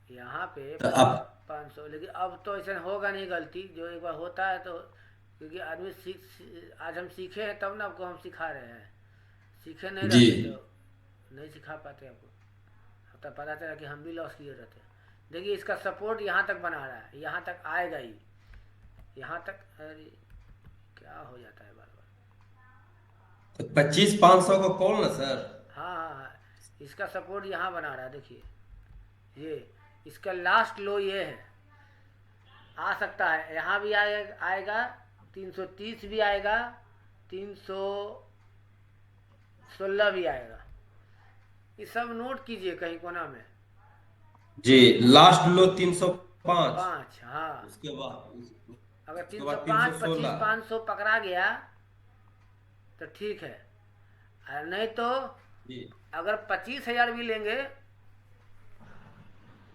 यहाँ पे। तो आप 500, लेकिन अब तो ऐसा होगा नहीं, गलती जो एक बार होता है तो, क्योंकि आदमी आज हम सीखे हैं तब ना आपको हम सिखा रहे हैं, सीखे नहीं जी रहते तो नहीं सिखा पाते आपको, तब पता चला कि हम भी लॉस किए रहते। देखिए इसका सपोर्ट यहाँ तक बना रहा है, यहाँ तक आएगा ही, यहाँ तक। अरे क्या हो जाता है बार बार। तो 25,500 का कॉल ना सर? हाँ हाँ हाँ, इसका सपोर्ट यहाँ बना रहा है, देखिए ये इसका लास्ट लो ये है, आ सकता है यहाँ भी आएगा 330 भी आएगा, 316 भी आएगा, ये सब नोट कीजिए कहीं कोना में। जी लास्ट लो 305, 5, हाँ, उसके बाद अगर उसके बाद 305 316। 25,500 पकड़ा गया तो ठीक है, और नहीं तो जी अगर 25,000 भी लेंगे,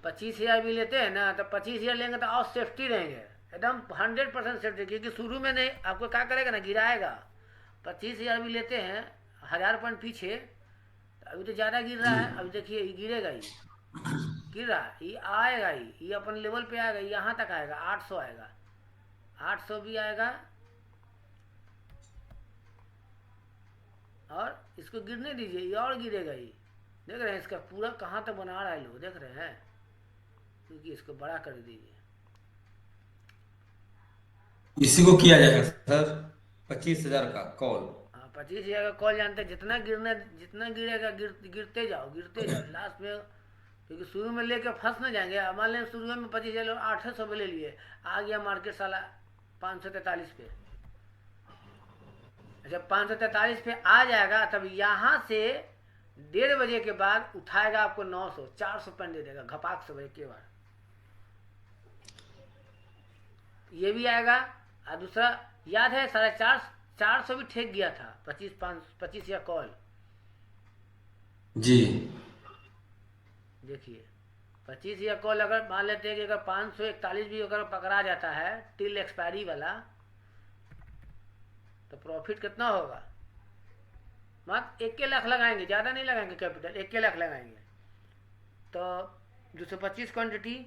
25,000 भी लेते हैं ना, तो 25,000 लेंगे तो और सेफ्टी रहेंगे, एकदम 100% सेफ्टी, क्योंकि शुरू में नहीं आपको क्या करेगा ना, गिराएगा। 25,000 भी लेते हैं 1000 पॉइंट पीछे, तो अभी तो ज़्यादा गिर रहा है, अभी देखिए ये गिरेगा, ये गिर रहा है, ये आएगा ही, ये अपन लेवल पे आएगा, यहाँ तक आएगा, 800 आएगा, 800 भी आएगा, और इसको गिरने दीजिए, ये और गिरेगा ये, देख रहे हैं इसका पूरा कहाँ तक बना रहा है लोग, देख रहे हैं, क्योंकि इसको बड़ा कर दीजिए। इसी को किया जाएगा सर 25,000 का कॉल। हाँ 25,000 का कॉल जानते हैं, जितना गिरना, जितना गिरेगा गिरते जाओ, गिरते जाओ, लास्ट में, क्योंकि शुरू में लेके फंस न जाएंगे। मान लें शुरू में 25,000 800 पे ले लिए, आ गया मार्केट साला 543 पे, अच्छा 543 पे आ जाएगा, तब यहाँ से 1:30 बजे के बाद उठाएगा आपको 900 400 पॉइंट दे देगा घपाक से एक के बार, ये भी आएगा। और दूसरा याद है 450 भी ठेक गया था 25 या कॉल, जी देखिए 25 या कॉल अगर मान लेते हैं कि अगर 541 भी अगर पकड़ा जाता है टिल एक्सपायरी वाला, तो प्रॉफिट कितना होगा, मात्र 1 लाख लगाएंगे, ज़्यादा नहीं लगाएंगे कैपिटल, 1 लाख लगाएंगे, तो 225 क्वांटिटी,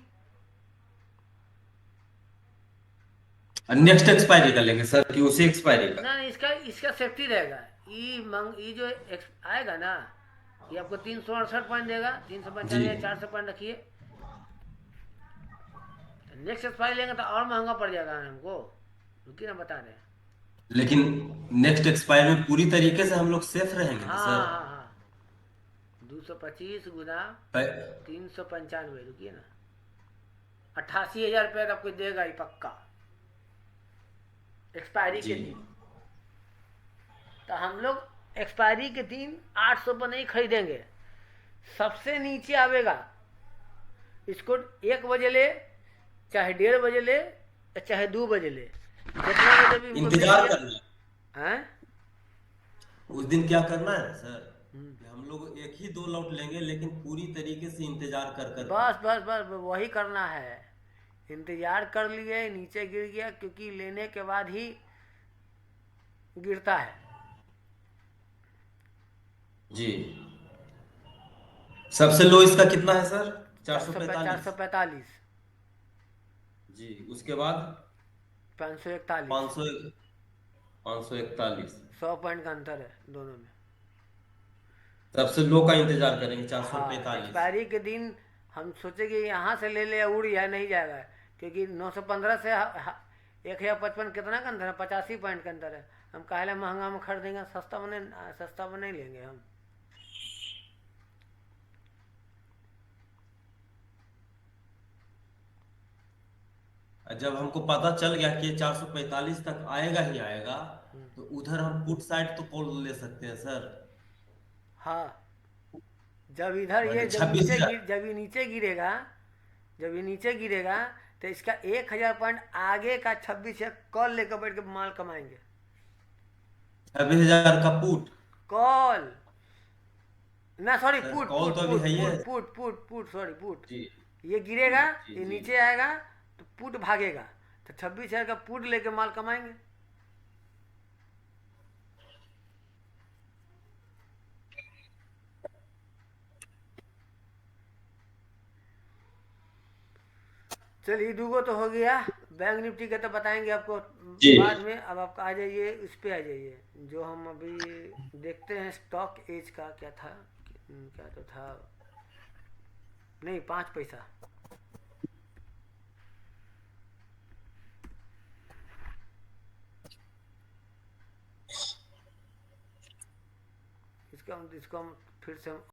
नेक्स्ट एक्सपायरी का लेंगे सर कि उसी एक्सपायरी का? ना इसका सेफ्टी रहेगा, ये जो आएगा ना, ये आपको 368 पॉइंट देगा, 395 या 400 पॉइंट रखिए, नेक्स्ट एक्सपायरी लेंगे तो और महंगा पड़ जाएगा हमको, रुकिए ना बता रहे हैं। लेकिन नेक्स्ट एक्सपायरी में पूरी तरीके से हम लोग सेफ रहेंगे ना हाँ सर? हाँ हाँ 225 गुना 395, रुकिए ना, 88,000 रुपये आपको देगा ये पक्का एक्सपायरी के दिन। तो हम लोग एक्सपायरी के दिन 800 पर नहीं खरीदेंगे, सबसे नीचे आवेगा, इसको 1 बजे ले, चाहे 1:30 बजे ले, चाहे 2 बजे ले, जितना बजे भी इंतजार करना है। उस दिन क्या करना है ना सर, कि हम लोग एक ही 2 लॉट लेंगे, लेकिन पूरी तरीके से इंतजार कर बस बस बस वही करना है, इंतजार कर लिए, नीचे गिर गया, क्योंकि लेने के बाद ही गिरता है। जी सबसे लो इसका कितना है सर? 445। 445 जी उसके बाद 541 541 100 पॉइंट का अंतर है दोनों में। सबसे लो का इंतजार करेंगे हाँ 445। एक्सपायरी के दिन हम सोचे कि यहाँ से ले या उड़ या नहीं जाएगा, क्योंकि 915 से 1055 कितना का अंतर है, 85 पॉइंट का अंतर है, हम काहे महंगा में खरीदेंगे, सस्ता में नहीं लेंगे हम। जब हमको पता चल गया कि 445 तक आएगा ही आएगा, तो उधर हम पुट साइड तो कॉल ले सकते हैं सर। हाँ जब इधर ये जब 26,000 ये नीचे गिरेगा तो इसका 1000 पॉइंट आगे का 26 से कॉल लेकर बैठ के माल कमाएंगे। 26,000 का पुट कॉल ना, सॉरी सर, पुट कॉल तो अभी है ही है। पुट सॉरी पुट, जी ये गिरेगा, जी, ये जी। नीचे आएगा तो पुट भागेगा, तो 26,000 का पुट लेके माल कमाएंगे। चलिए दूगो तो हो गया, बैंक निफ्टी का तो बताएंगे आपको जी। बाद में। अब आप आ जाइए उस पे, आ जाइए जो हम अभी देखते हैं, स्टॉक एज का क्या था, क्या तो था, नहीं 5 पैसा, इसको हम फिर से